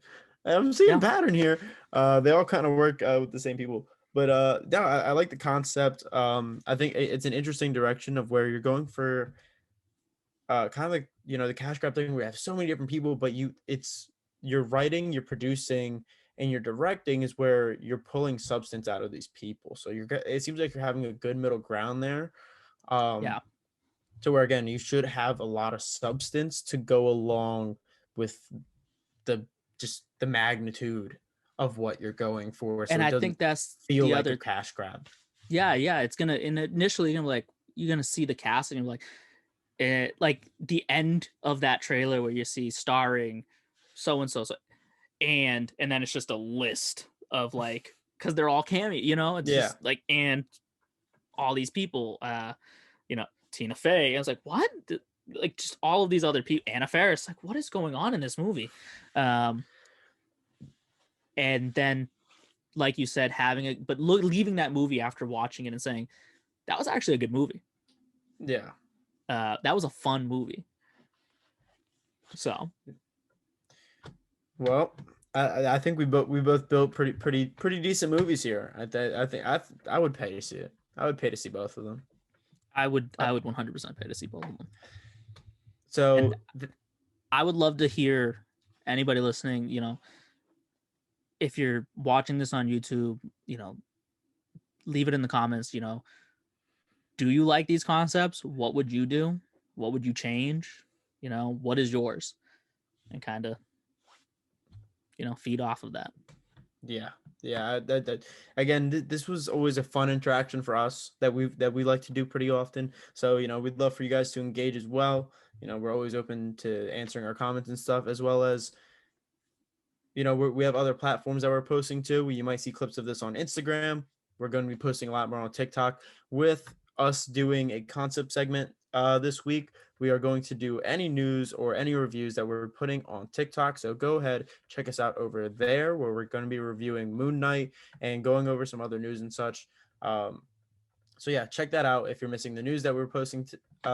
I'm seeing a Yeah. pattern here. They all kind of work with the same people. But yeah, I like the concept. I think it's an interesting direction of where you're going for kind of like, you know, the cash grab thing. We have so many different people, but it's you're writing, you're producing, and you're directing is where you're pulling substance out of these people. So it seems like you're having a good middle ground there. Yeah. To where again you should have a lot of substance to go along with the just the magnitude of what you're going for, so And it I doesn't think that's feel the like a other, cash grab. yeah, it's gonna, and initially you're gonna like, you're gonna see the cast and you're like the end of that trailer where you see starring so and so, and then it's just a list of like, because they're all cameo, it's Yeah, just like, and all these people, Tina Fey. I was like, what? Like just all of these other people, Anna Faris. Like, what is going on in this movie? Um, and then, like you said, having it, but leaving that movie after watching it and saying that was actually a good movie. yeah. That was a fun movie. So Well, I think we both built pretty decent movies here. I think I would pay to see it. I would pay to see both of them. I Uh, would 100% pay to see both of them. And so I would love to hear anybody listening. If you're watching this on YouTube, leave it in the comments. Do you like these concepts? What would you do? What would you change? What is yours? And kind of, feed off of that. Yeah, yeah. That again, this was always a fun interaction for us that we like to do pretty often. So you know, we'd love for you guys to engage as well. You know, we're always open to answering our comments and stuff, as well as you know we have other platforms that we're posting to. You might see clips of this on Instagram. We're going to be posting a lot more on TikTok with us doing a concept segment this week. We are going to do any news or any reviews that we're putting on TikTok. So go ahead, check us out over there where we're going to be reviewing Moon Knight and going over some other news and such. Um, so yeah, check that out if you're missing the news that we're posting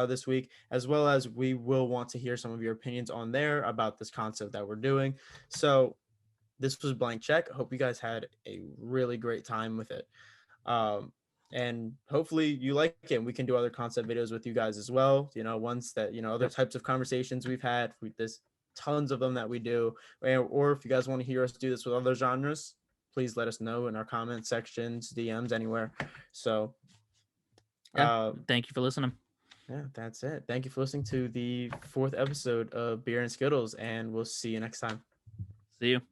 this week, as well as we will want to hear some of your opinions on there about this concept that we're doing. So this was Blank Check. I hope you guys had a really great time with it. Um, and hopefully you like it. And we can do other concept videos with you guys as well. You know, ones that, you know, other Yep. types of conversations we've had. There's tons of them that we do. Or if you guys want to hear us do this with other genres, please let us know in our comment sections, DMs, anywhere. So, Yeah. uh, Thank you for listening. yeah, that's it. Thank you for listening to the 4th episode of Beer and Skittles, and we'll see you next time. See you.